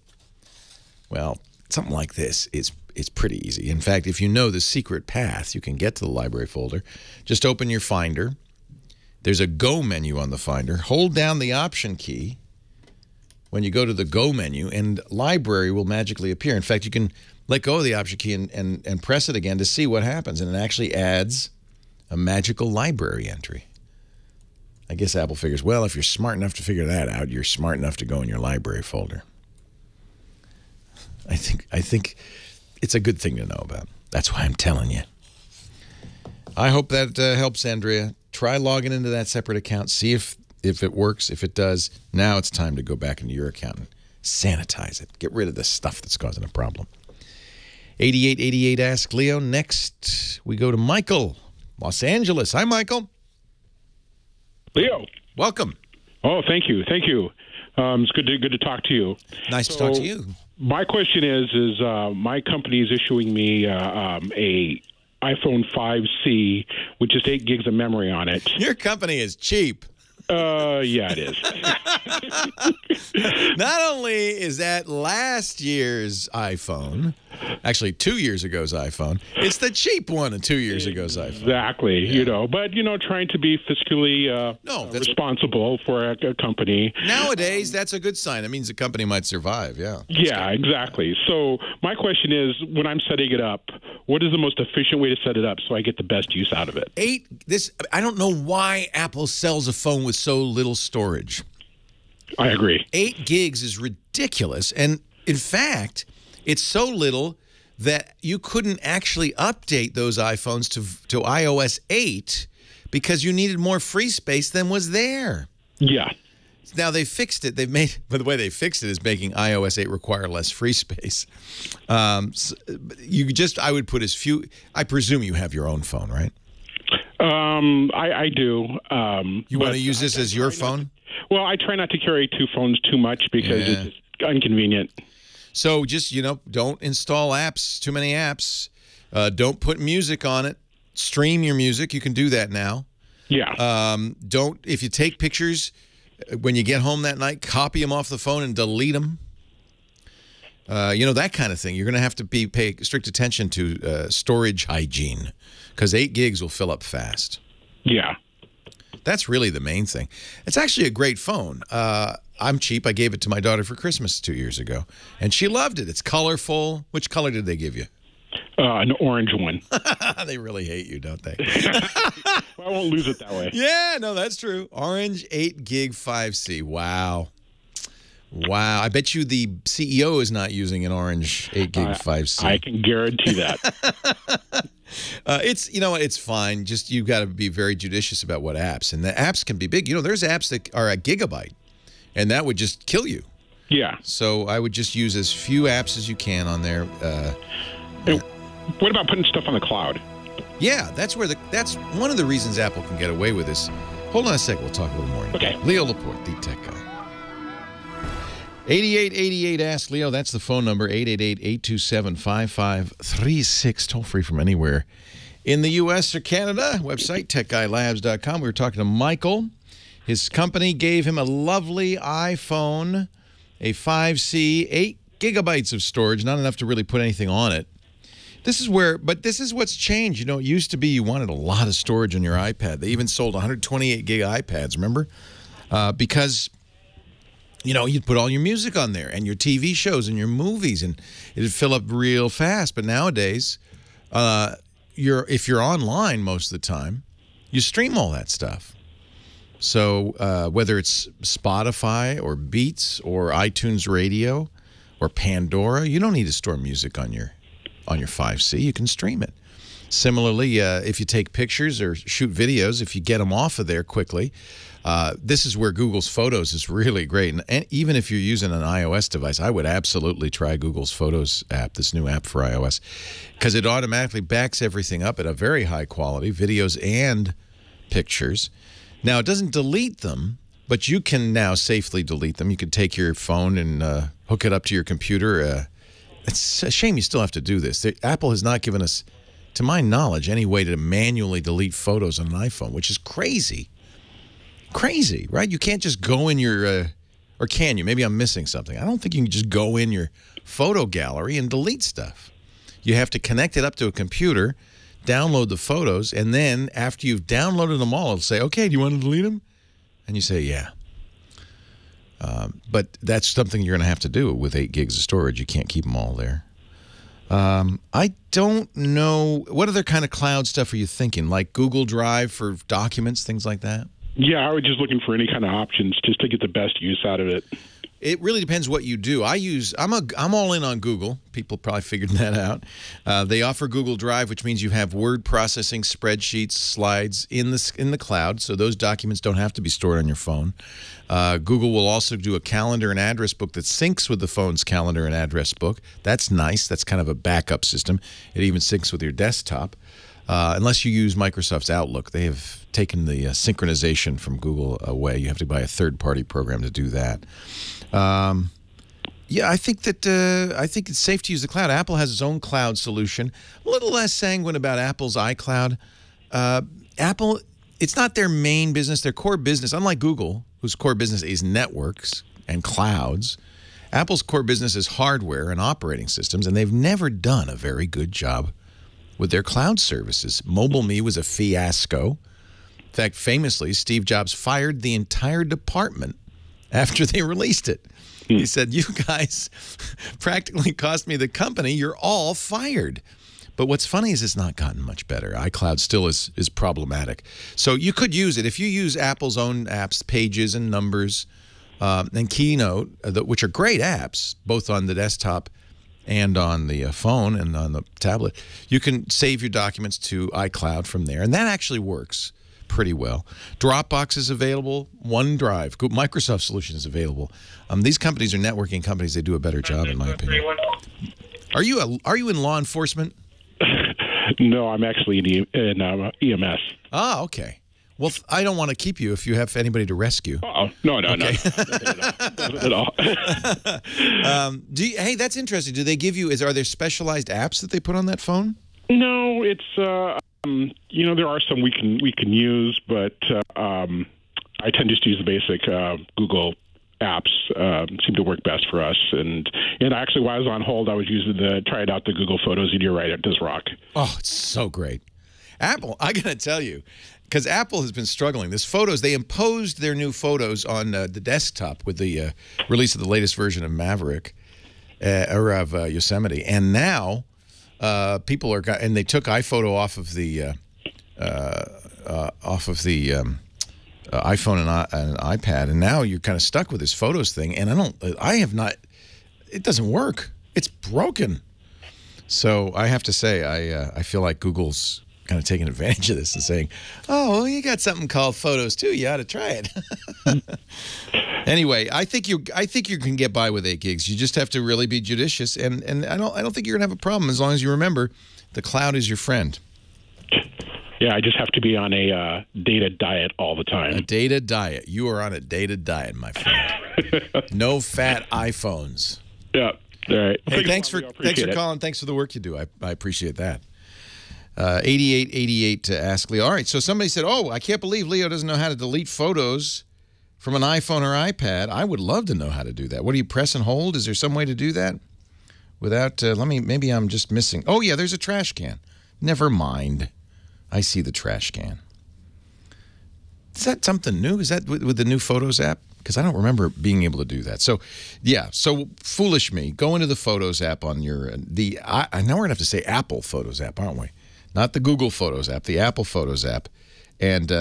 Well, something like this is pretty easy. In fact, if you know the secret path, you can get to the library folder. Just open your Finder. There's a Go menu on the Finder. Hold down the Option key when you go to the Go menu, and library will magically appear. In fact, you can let go of the Option key and press it again to see what happens, and it actually adds a magical library entry. I guess Apple figures, well, if you're smart enough to figure that out, you're smart enough to go in your library folder. I think it's a good thing to know about. That's why I'm telling you. I hope that helps, Andrea. Try logging into that separate account. See if it works. If it does, now it's time to go back into your account and sanitize it. Get rid of the stuff that's causing a problem. 8888 Ask Leo. Next, we go to Michael, Los Angeles. Hi, Michael. Leo. Welcome. Oh, thank you. Thank you. It's good to talk to you. Nice to talk to you. My question is my company is issuing me a iPhone 5C with just 8 gigs of memory on it. Your company is cheap. Yeah, it is. Not only is that last year's iPhone, actually 2 years ago's iPhone, it's the cheap one of 2 years ago's iPhone. Exactly, yeah. But, trying to be fiscally responsible for a company. Nowadays, that's a good sign. It means the company might survive, yeah. Yeah, exactly. So my question is, when I'm setting it up, what is the most efficient way to set it up so I get the best use out of it? I don't know why Apple sells a phone with so little storage. I agree. 8 gigs is ridiculous. And in fact, it's so little that you couldn't actually update those iPhones to iOS 8 because you needed more free space than was there. Yeah. Now, they fixed it. By the way, they fixed it is making iOS 8 require less free space. I would put as few. I presume you have your own phone, right? I do. You want to use this as your phone? Well, I try not to carry 2 phones too much because it's inconvenient. So just, don't install apps, too many apps. Don't put music on it. Stream your music. You can do that now. Yeah. If you take pictures, when you get home that night, copy them off the phone and delete them. That kind of thing. You're going to have to pay strict attention to storage hygiene because 8 gigs will fill up fast. Yeah. That's really the main thing. It's actually a great phone. I'm cheap. I gave it to my daughter for Christmas 2 years ago, and she loved it. It's colorful. Which color did they give you? An orange one. They really hate you, don't they? Well, I won't lose it that way. Yeah, no, that's true. Orange 8 gig 5C. Wow. Wow. I bet you the CEO is not using an orange 8 gig 5C. I can guarantee that. It's, you know, it's fine. Just you've got to be very judicious about what apps. And the apps can be big. You know, there's apps that are a gigabyte, and that would just kill you. Yeah. So I would just use as few apps as you can on there. What about putting stuff on the cloud? Yeah, that's one of the reasons Apple can get away with this. Hold on a sec. We'll talk a little more. Okay. Leo Laporte, the tech guy. 8888 Ask Leo. That's the phone number, 888-827-5536. Toll free from anywhere in the U.S. or Canada. Website, techguylabs.com. We were talking to Michael. His company gave him a lovely iPhone, a 5C, 8 gigabytes of storage, not enough to really put anything on it. This is what's changed. You know, it used to be you wanted a lot of storage on your iPad. They even sold 128 gig iPads, remember? Because, you know, you'd put all your music on there and your TV shows and your movies, and it'd fill up real fast. But nowadays, if you're online most of the time, you stream all that stuff. So whether it's Spotify or Beats or iTunes Radio or Pandora, you don't need to store music on your 5C. You can stream it. Similarly, if you take pictures or shoot videos, if you get them off of there quickly, this is where Google's Photos is really great. And even if you're using an iOS device, I would absolutely try Google's Photos app, this new app for iOS, because it automatically backs everything up at a very high quality, videos and pictures. Now, it doesn't delete them, but you can now safely delete them. You can take your phone and hook it up to your computer. It's a shame you still have to do this. Apple has not given us, to my knowledge, any way to manually delete photos on an iPhone, which is crazy. Crazy, right? You can't just go in your, or can you? Maybe I'm missing something. I don't think you can just go in your photo gallery and delete stuff. You have to connect it up to a computer, download the photos, and then after you've downloaded them all, it'll say, okay, do you want to delete them? And you say, yeah. But that's something you're going to have to do with 8 gigs of storage. You can't keep them all there. I don't know. What other kind of cloud stuff are you thinking? Like Google Drive for documents, things like that? Yeah, I was just looking for any kind of options just to get the best use out of it. It really depends what you do. I'm all in on Google. People probably figured that out. They offer Google Drive, which means you have word processing, spreadsheets, slides in the cloud, so those documents don't have to be stored on your phone. Google will also do a calendar and address book that syncs with the phone's calendar and address book. That's nice. That's kind of a backup system. It even syncs with your desktop. Unless you use Microsoft's Outlook, they have taken the synchronization from Google away. You have to buy a third-party program to do that. Yeah, I think it's safe to use the cloud. Apple has its own cloud solution. A little less sanguine about Apple's iCloud. Apple, it's not their main business. Their core business, unlike Google, whose core business is networks and clouds, Apple's core business is hardware and operating systems, and they've never done a very good job with their cloud services. MobileMe was a fiasco. In fact, famously, Steve Jobs fired the entire department after they released it. He said, you guys practically cost me the company. You're all fired. But what's funny is it's not gotten much better. iCloud still is problematic. So you could use it. If you use Apple's own apps, Pages and Numbers, and Keynote, which are great apps, both on the desktop and on the phone and on the tablet, you can save your documents to iCloud from there. And that actually works pretty well. Dropbox is available. OneDrive, Microsoft solution is available. These companies are networking companies. They do a better job, in my opinion. Are you in law enforcement? No, I'm actually in EMS. Ah, okay. Well, I don't want to keep you if you have anybody to rescue. Oh, no, okay. No, at all. Hey, that's interesting. Do they give you? Are there specialized apps that they put on that phone? No, it's you know, there are some we can use, but I tend just to use the basic Google apps. Seem to work best for us. And actually, while I was on hold, I was tried out the Google Photos, and you're right, it does rock. Oh, it's so great. Apple, I got to tell you, because Apple has been struggling. This Photos, they imposed their new Photos on the desktop with the release of the latest version of Maverick or of Yosemite, and now people are, and they took iPhoto off of the iPhone and iPad, and now you're kind of stuck with this photos thing. And it doesn't work. It's broken. So I have to say, I feel like Google's kind of taking advantage of this and saying, "Oh, well, you got something called Photos too. You ought to try it." Anyway, I think you can get by with 8 gigs. You just have to really be judicious, and I don't think you're gonna have a problem as long as you remember the cloud is your friend. Yeah, I just have to be on a data diet all the time. A data diet. You are on a data diet, my friend. No fat iPhones. Yeah. All right. Hey, thanks for calling. Thanks for the work you do. I appreciate that. 8888 to ask Leo. All right, so somebody said, "Oh, I can't believe Leo doesn't know how to delete photos from an iPhone or iPad." I would love to know how to do that. What do you press and hold? Is there some way to do that without? Maybe I'm just missing. Oh yeah, there's a trash can. Never mind. I see the trash can. Is that something new? Is that with the new Photos app? Because I don't remember being able to do that. So, yeah. So foolish me. Go into the Photos app on your now we're gonna have to say Apple Photos app, aren't we? Not the Google Photos app, the Apple Photos app, and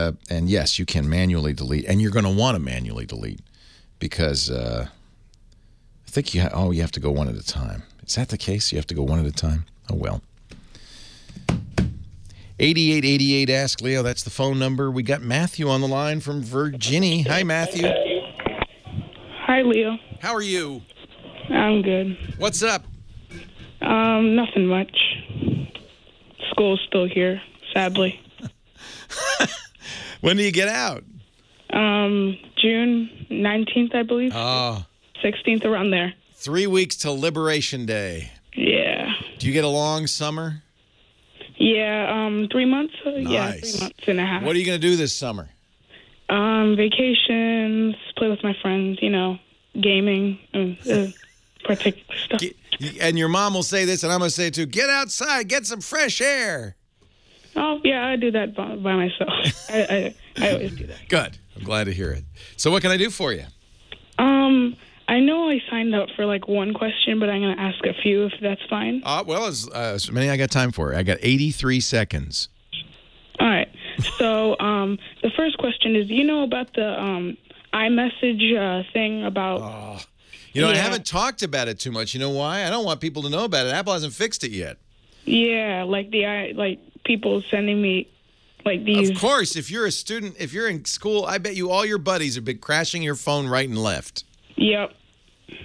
yes, you can manually delete, and you're going to want to manually delete because I think you have to go one at a time. Is that the case? You have to go one at a time. Oh well. 8888 ask Leo. That's the phone number. We got Matthew on the line from Virginia. Hi, Matthew. Hi, Leo. How are you? I'm good. What's up? Nothing much. School's still here, sadly. When do you get out? June 19th, I believe. Oh. 16th, around there. 3 weeks till Liberation Day. Yeah. Do you get a long summer? Yeah, 3 months. Nice. Yeah, 3 months and a half. What are you going to do this summer? Vacations, play with my friends, gaming, particular stuff. And your mom will say this, and I'm going to say it too. Get outside, get some fresh air. Oh, yeah, I do that by myself. I always do that. Good. I'm glad to hear it. So what can I do for you? I know I signed up for like one question, but I'm going to ask a few if that's fine. Well, as many I got time for. I got 83 seconds. All right. So the first question is, do you know about the iMessage thing about... I haven't talked about it too much. You know why? I don't want people to know about it. Apple hasn't fixed it yet. Yeah, like people sending me like these. Of course, if you're a student, if you're in school, I bet you all your buddies have been crashing your phone right and left. Yep.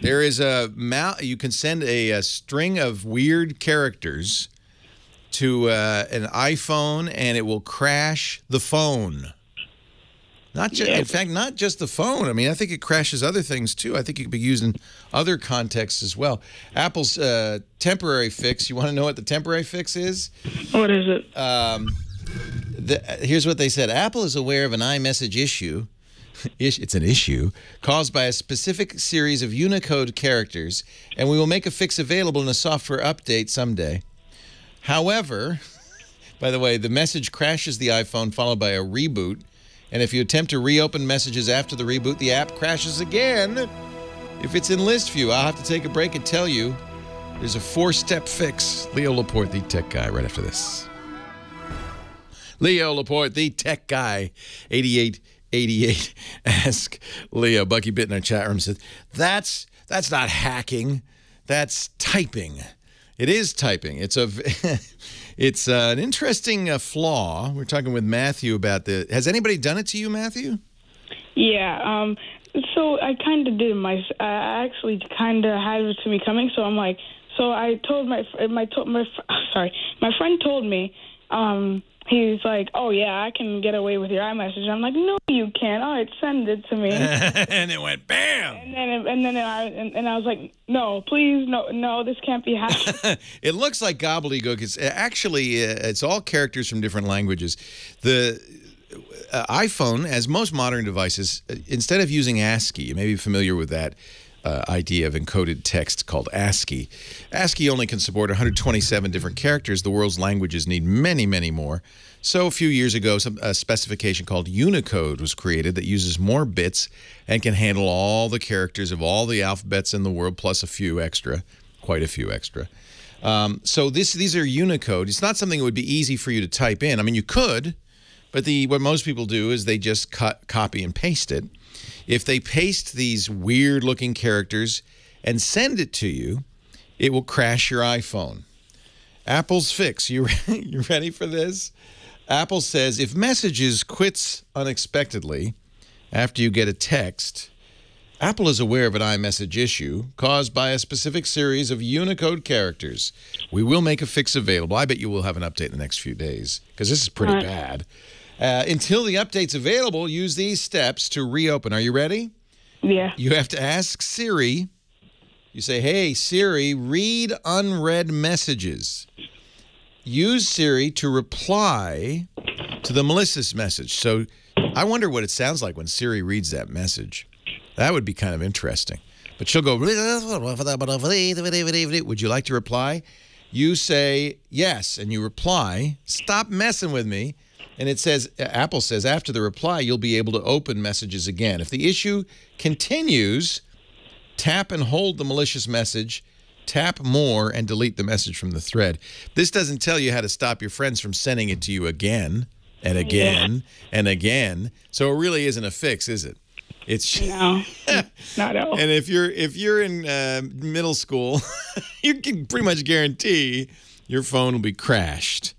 There is you can send a string of weird characters to an iPhone, and it will crash the phone. In fact, not just the phone. I mean, I think it crashes other things too. I think it could be used in other contexts as well. Apple's temporary fix. You want to know what the temporary fix is? What is it? Here's what they said. Apple is aware of an iMessage issue. It's an issue caused by a specific series of Unicode characters, and we will make a fix available in a software update someday. However, by the way, the message crashes the iPhone followed by a reboot. And if you attempt to reopen messages after the reboot, the app crashes again. If it's in list view, I'll have to take a break and tell you there's a 4-step fix. Leo Laporte, the tech guy, right after this. Leo Laporte, the tech guy, 8888. Ask Leo. Bucky Bitt in our chat room said, that's not hacking. That's typing. It is typing. It's an interesting flaw. We're talking with Matthew about the. Has anybody done it to you, Matthew? Yeah. So I kind of did. I actually kind of had it to me coming. So I'm like. So I told my friend told me. He's like, oh yeah, I can get away with your iMessage. I'm like, no, you can't. All right, send it to me. And it went bam. And then I was like, no, please, no, this can't be happening. It looks like gobbledygook. It's actually it's all characters from different languages. The iPhone, as most modern devices, instead of using ASCII, you may be familiar with that idea of encoded text called ASCII. ASCII only can support 127 different characters. The world's languages need many, many more. So a few years ago, a specification called Unicode was created that uses more bits and can handle all the characters of all the alphabets in the world, plus a few extra, quite a few extra. So these are Unicode. It's not something that would be easy for you to type in. I mean, you could, but what most people do is they just copy and paste it. If they paste these weird-looking characters and send it to you, it will crash your iPhone. Apple's fix. You ready for this? Apple says if Messages quits unexpectedly after you get a text, Apple is aware of an iMessage issue caused by a specific series of Unicode characters. We will make a fix available. I bet you will have an update in the next few days because this is pretty bad. Until the update's available, use these steps to reopen. Are you ready? Yeah. You have to ask Siri. You say, hey, Siri, read unread messages. Use Siri to reply to the malicious message. So I wonder what it sounds like when Siri reads that message. That would be kind of interesting. But she'll go, would you like to reply? You say yes, and you reply, stop messing with me. And it says, Apple says, after the reply, you'll be able to open messages again. If the issue continues, tap and hold the malicious message, tap more, and delete the message from the thread. This doesn't tell you how to stop your friends from sending it to you again and again and again. So it really isn't a fix, is it? It's no, not at all. And if you're in middle school, you can pretty much guarantee your phone will be crashed.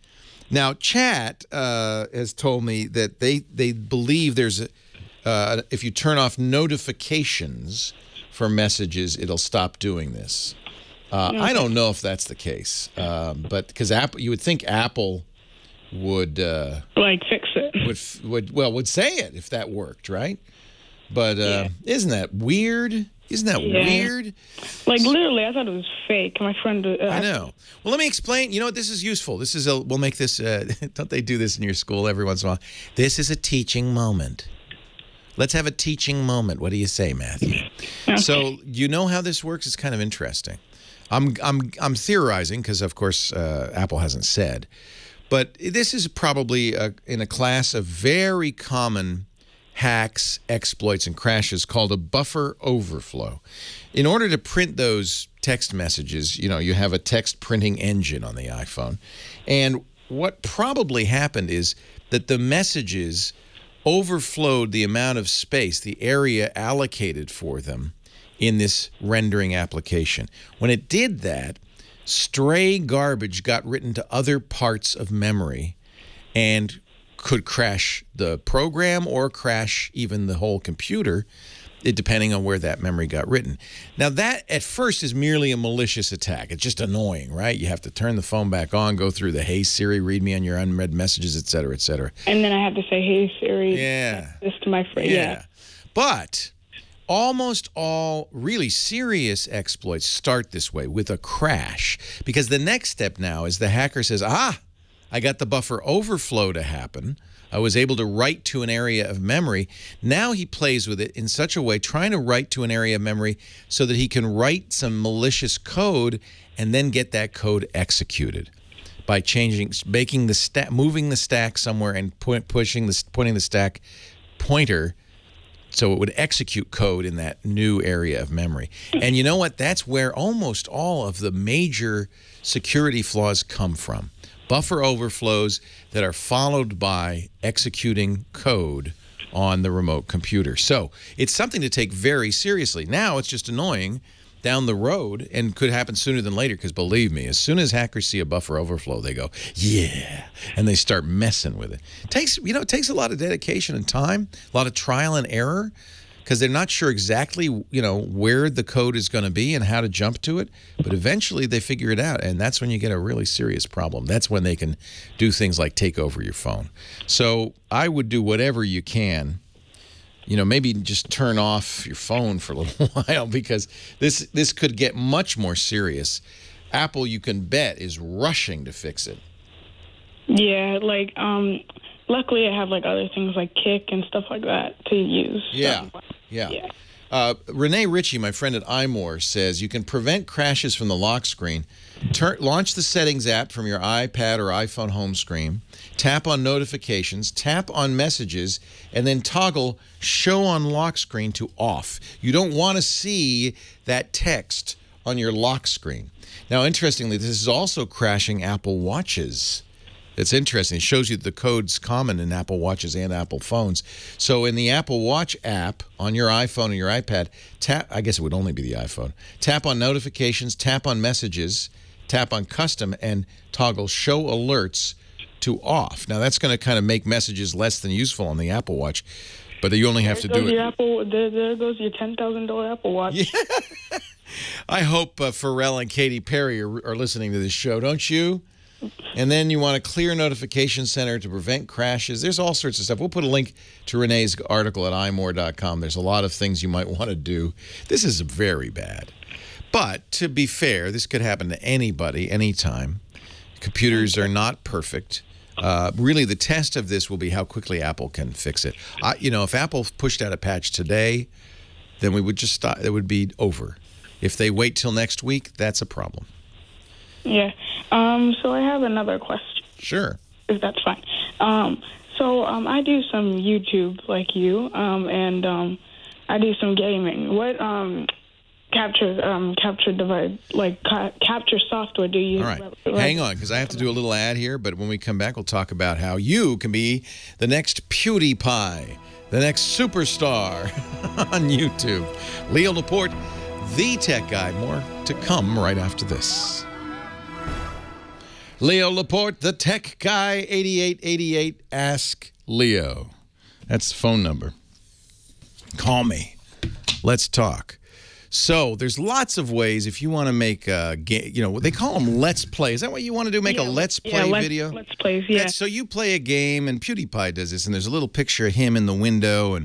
Now, Chat has told me that they believe there's if you turn off notifications for messages, it'll stop doing this. I don't know if that's the case, but because Apple, you would think Apple would fix it. Would say it if that worked, right? But isn't that weird? Isn't that weird? Like literally, I thought it was fake. My friend. I know. Well, let me explain. You know what? This is useful. This is we'll make this. Don't they do this in your school every once in a while? This is a teaching moment. Let's have a teaching moment. What do you say, Matthew? Okay. So you know how this works? It's kind of interesting. I'm theorizing because, of course, Apple hasn't said, but this is probably in a class of very common hacks, exploits, and crashes called a buffer overflow. In order to print those text messages, you know, you have a text printing engine on the iPhone, and what probably happened is that the messages overflowed the amount of space, the area allocated for them in this rendering application. When it did that, stray garbage got written to other parts of memory and could crash the program or crash even the whole computer, depending on where that memory got written. Now, that at first is merely a malicious attack. It's just annoying, right? You have to turn the phone back on, go through the, hey, Siri, read me on your unread messages, et cetera, et cetera. And then I have to say, hey, Siri, this to my friend. Yeah. But almost all really serious exploits start this way, with a crash. Because the next step now is the hacker says, I got the buffer overflow to happen. I was able to write to an area of memory. Now he plays with it in such a way, trying to write to an area of memory so that he can write some malicious code and then get that code executed by moving the stack somewhere and pointing the stack pointer so it would execute code in that new area of memory. And you know what? That's where almost all of the major security flaws come from. Buffer overflows that are followed by executing code on the remote computer. So it's something to take very seriously. Now it's just annoying down the road and could happen sooner than later because, believe me, as soon as hackers see a buffer overflow, they go, yeah, and they start messing with it. It takes a lot of dedication and time, a lot of trial and error, because they're not sure exactly, where the code is going to be and how to jump to it. But eventually they figure it out, and that's when you get a really serious problem. That's when they can do things like take over your phone. So I would do whatever you can. Maybe just turn off your phone for a little while, because this could get much more serious. Apple, you can bet, is rushing to fix it. Yeah, luckily I have other things like Kick and stuff like that to use. Yeah. Renee Ritchie, my friend at iMore, says you can prevent crashes from the lock screen. Launch the Settings app from your iPad or iPhone home screen. Tap on Notifications, tap on Messages, and then toggle Show on Lock Screen to off. You don't want to see that text on your lock screen. Now, interestingly, this is also crashing Apple Watches. It's interesting. It shows you the code's common in Apple Watches and Apple phones. So in the Apple Watch app on your iPhone or your iPad, tap, I guess it would only be the iPhone, tap on notifications, tap on messages, tap on custom, and toggle show alerts to off. Now, that's going to kind of make messages less than useful on the Apple Watch, but you only have to do it. There goes your $10,000 Apple Watch. Yeah. I hope Pharrell and Katy Perry are listening to this show, don't you? And then you want a clear notification center to prevent crashes. There's all sorts of stuff. We'll put a link to Renee's article at imore.com. There's a lot of things you might want to do. This is very bad. But to be fair, this could happen to anybody, anytime. Computers are not perfect. Really, the test of this will be how quickly Apple can fix it. You know, if Apple pushed out a patch today, then we would just stop. It would be over. If they wait till next week, that's a problem. Yeah. So I have another question. Sure. If that's fine. So I do some YouTube like you, and I do some gaming. What capture device, like capture software do you use? All right. Hang on, because I have to do a little ad here, but when we come back, we'll talk about how you can be the next PewDiePie, the next superstar on YouTube. Leo Laporte, the tech guy. More to come right after this. Leo Laporte, the tech guy, 8888 Ask Leo. That's the phone number. Call me. Let's talk. So there's lots of ways if you want to make a game. You know, they call them Let's Play. Is that what you want to do? Make a Let's Play video? Let's Plays, yeah. So you play a game, and PewDiePie does this, and there's a little picture of him in the window,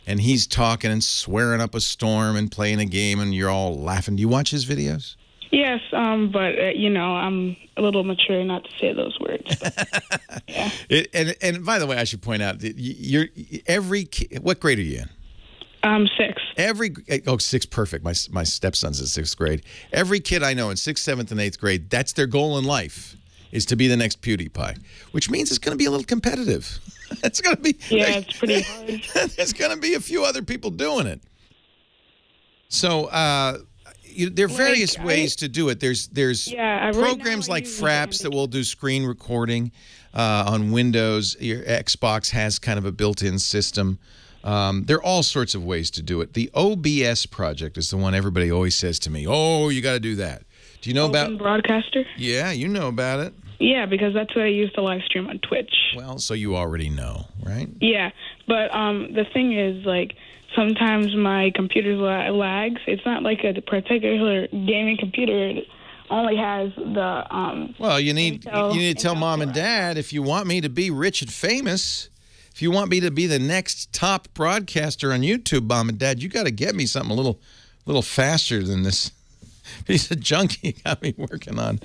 and he's talking and swearing up a storm and playing a game, and you're all laughing. Do you watch his videos? Yes, but you know, I'm a little mature not to say those words. But, yeah. And by the way, I should point out that what grade are you in? 6. 6, perfect. My stepson's in 6th grade. Every kid I know in 6th, 7th, and 8th grade, that's their goal in life, is to be the next PewDiePie, which means it's going to be a little competitive. It's going to be it's pretty hard. There's going to be a few other people doing it. So there are various ways to do it. There's programs like Fraps that will do screen recording on Windows. Your Xbox has kind of a built-in system. There are all sorts of ways to do it. The OBS project is the one everybody always says to me, oh, you got to do that. Do you know about Broadcaster? Yeah, you know about it. Yeah, because that's what I use to live stream on Twitch. Well, so you already know, right? Yeah, but the thing is, like, sometimes my computer lags. It's not like a particular gaming computer. It only has the well, you need to tell Mom and Dad, if you want me to be rich and famous, if you want me to be the next top broadcaster on YouTube, Mom and Dad, you got to get me something a little faster than this piece of junk you got me working on.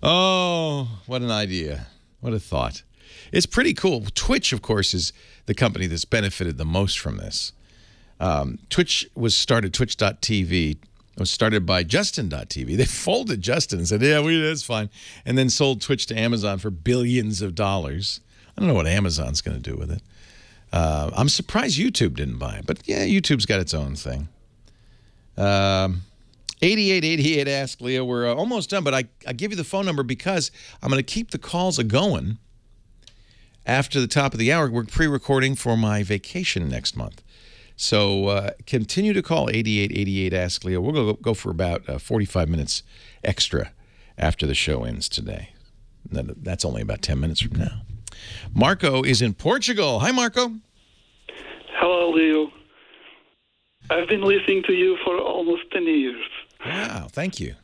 Oh, what an idea. What a thought. It's pretty cool. Twitch, of course, is the company that's benefited the most from this. Twitch Twitch.tv was started by Justin.tv. They folded Justin and said, yeah, that's fine, and then sold Twitch to Amazon for billions of dollars. I don't know what Amazon's going to do with it. I'm surprised YouTube didn't buy it, but yeah, YouTube's got its own thing. 8888 Ask Leo. We're almost done, but I give you the phone number because I'm going to keep the calls a-going after the top of the hour. We're pre-recording for my vacation next month. So continue to call 8888 Ask Leo. We'll go for about 45 minutes extra after the show ends today. That's only about 10 minutes from now. Marco is in Portugal. Hi, Marco. Hello, Leo. I've been listening to you for almost 10 years. Wow, thank you.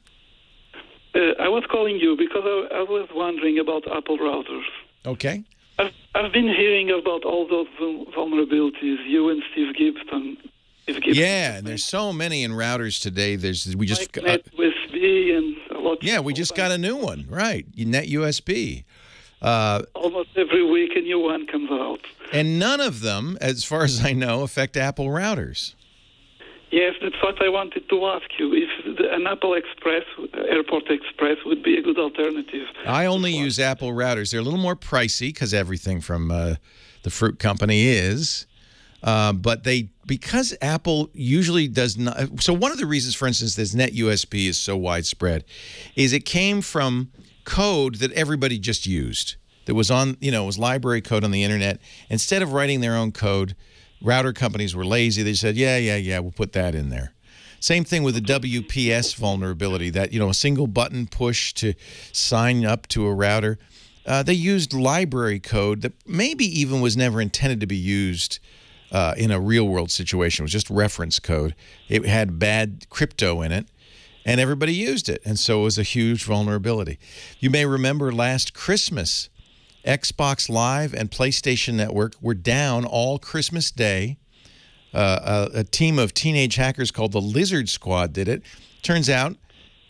I was calling you because I was wondering about Apple routers. Okay. I've been hearing about all those vulnerabilities. You and Steve Gibson. Yeah, and there's so many in routers today. We just got Net USB and a lot. Yeah, we just got a new one, right? Net USB. Almost every week a new one comes out. And none of them, as far as I know, affect Apple routers. Yes, that's what I wanted to ask you. If an Apple Express, Airport Express, would be a good alternative. I only use Apple routers. They're a little more pricey because everything from the fruit company is. But because Apple usually does not. So one of the reasons, for instance, this NetUSB is so widespread is it came from code that everybody just used. That was on, it was library code on the internet. Instead of writing their own code, router companies were lazy. They said, yeah, we'll put that in there. Same thing with the WPS vulnerability, that, a single button push to sign up to a router. They used library code that maybe even was never intended to be used in a real-world situation. It was just reference code. It had bad crypto in it, and everybody used it. And so it was a huge vulnerability. You may remember last Christmas, Xbox Live and PlayStation Network were down all Christmas Day. A team of teenage hackers called the Lizard Squad did it. Turns out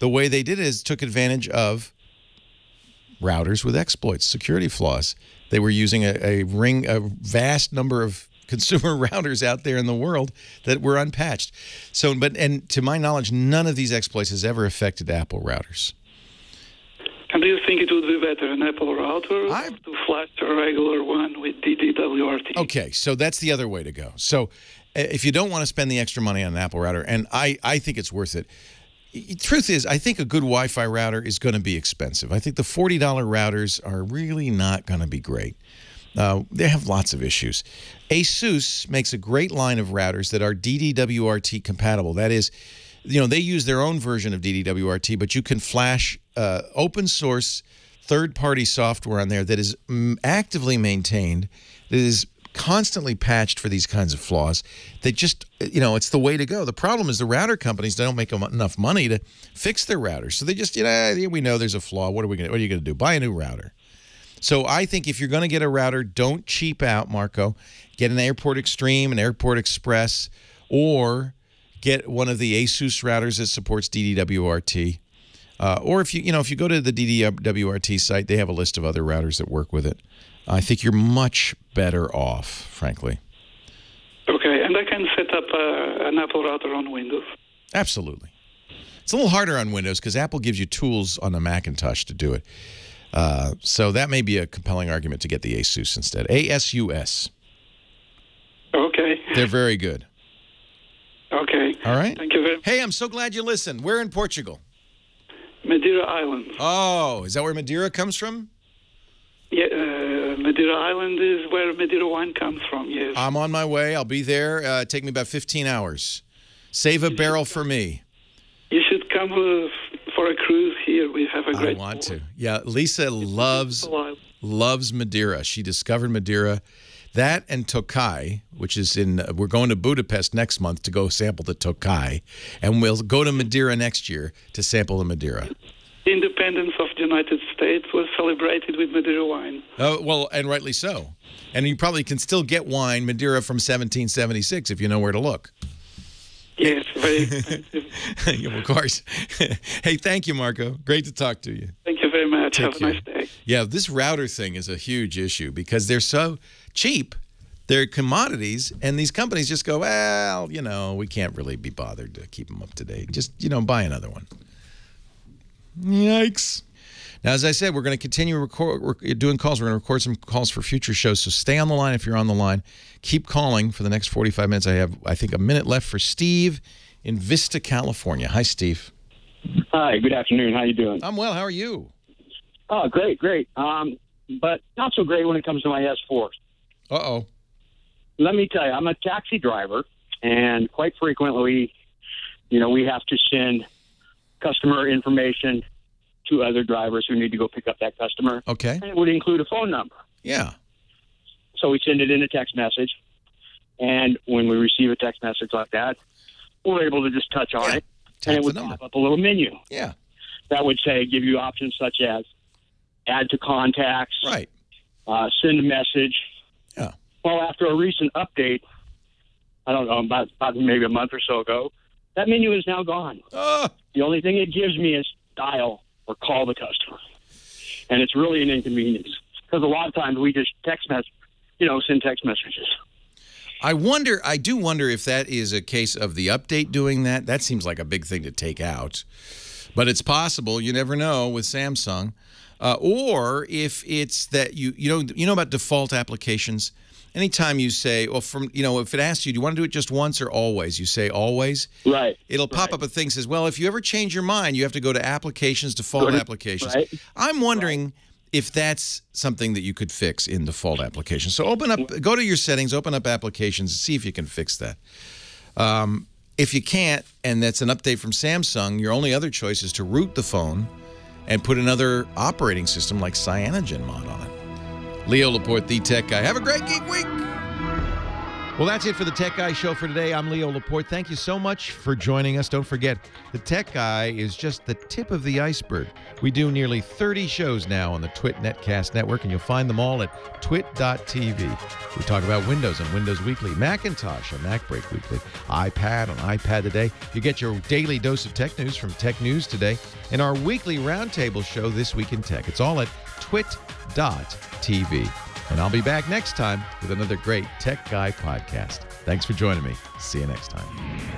the way they did it is took advantage of routers with exploits, security flaws. They were using a vast number of consumer routers out there in the world that were unpatched. And to my knowledge, none of these exploits has ever affected Apple routers. And do you think it would be better, an Apple router, or to flash a regular one with DDWRT? Okay, so that's the other way to go. So if you don't want to spend the extra money on an Apple router, and I think it's worth it, truth is, I think a good Wi-Fi router is going to be expensive. I think the $40 routers are really not going to be great. They have lots of issues. ASUS makes a great line of routers that are DDWRT compatible. That is, they use their own version of DDWRT, but you can flash open source third-party software on there that is actively maintained, that is constantly patched for these kinds of flaws. They just, it's the way to go. The problem is the router companies don't make enough money to fix their routers. So they just, we know there's a flaw. What are you going to do? Buy a new router. So I think if you're going to get a router, don't cheap out, Marco. Get an Airport Extreme, an Airport Express, or get one of the ASUS routers that supports DDWRT. Or if you go to the DDWRT site, they have a list of other routers that work with it. I think you're much better off, frankly. Okay, and I can set up an Apple router on Windows? Absolutely. It's a little harder on Windows because Apple gives you tools on the Macintosh to do it. So that may be a compelling argument to get the ASUS instead. ASUS. Okay. They're very good. Okay. All right. Thank you very much. Hey, I'm so glad you listened. Where in Portugal? Madeira Island. Oh, is that where Madeira comes from? Yeah, Madeira Island is where Madeira wine comes from, yes. I'm on my way. I'll be there. Take me about 15 hours. Save a barrel for me. You should come for a cruise here. We have a great... I want to. Yeah, Lisa loves Madeira. She discovered Madeira. That and Tokai, which is we're going to Budapest next month to go sample the Tokai, and we'll go to Madeira next year to sample the Madeira. The independence of the United States was celebrated with Madeira wine. Oh, well, and rightly so. And you probably can still get wine, Madeira from 1776, if you know where to look. Yes, very expensive. Of course. Hey, thank you, Marco. Great to talk to you. Thank you very much. Take Have care. a nice day. Yeah, this router thing is a huge issue because they're so cheap. They're commodities, and these companies just go, well, we can't really be bothered to keep them up to date. Just, buy another one. Yikes. Now, as I said, we're going to continue doing calls. We're going to record some calls for future shows, so stay on the line if you're on the line. Keep calling for the next 45 minutes. I have, I think, a minute left for Steve in Vista, California. Hi, Steve. Hi, good afternoon. How you doing? I'm well. How are you? Oh, great. But not so great when it comes to my S4. Uh-oh. Let me tell you, I'm a taxi driver, and quite frequently, we have to send customer information to other drivers who need to go pick up that customer. Okay. And it would include a phone number. Yeah. So we send it in a text message, and when we receive a text message like that, we're able to just touch on it, and it would pop up a little menu. Yeah. That would give you options such as add to contacts, right? Send a message. Yeah. Well, after a recent update, I don't know, about maybe a month or so ago, that menu is now gone. The only thing it gives me is dial or call the customer. And it's really an inconvenience because a lot of times we just send text messages. I do wonder if that is a case of the update doing that. That seems like a big thing to take out. But it's possible. You never know with Samsung. Or if it's that you know about default applications, anytime you say, well, if it asks you, do you want to do it just once or always? You say always. Right. It'll pop up a thing that says, well, if you ever change your mind, you have to go to applications, default applications. Right. I'm wondering if that's something that you could fix in default applications. So go to your settings, open up applications, and see if you can fix that. If you can't, and that's an update from Samsung, your only other choice is to root the phone and put another operating system like CyanogenMod on it. Leo Laporte, the Tech Guy. Have a great Geek Week. Well, that's it for the Tech Guy show for today. I'm Leo Laporte. Thank you so much for joining us. Don't forget, the Tech Guy is just the tip of the iceberg. We do nearly 30 shows now on the Twit Netcast Network, and you'll find them all at twit.tv. We talk about Windows on Windows Weekly, Macintosh on Mac Break Weekly, iPad on iPad Today. You get your daily dose of tech news from Tech News Today, and our weekly roundtable show, This Week in Tech. It's all at twit.tv. And I'll be back next time with another great Tech Guy podcast. Thanks for joining me. See you next time.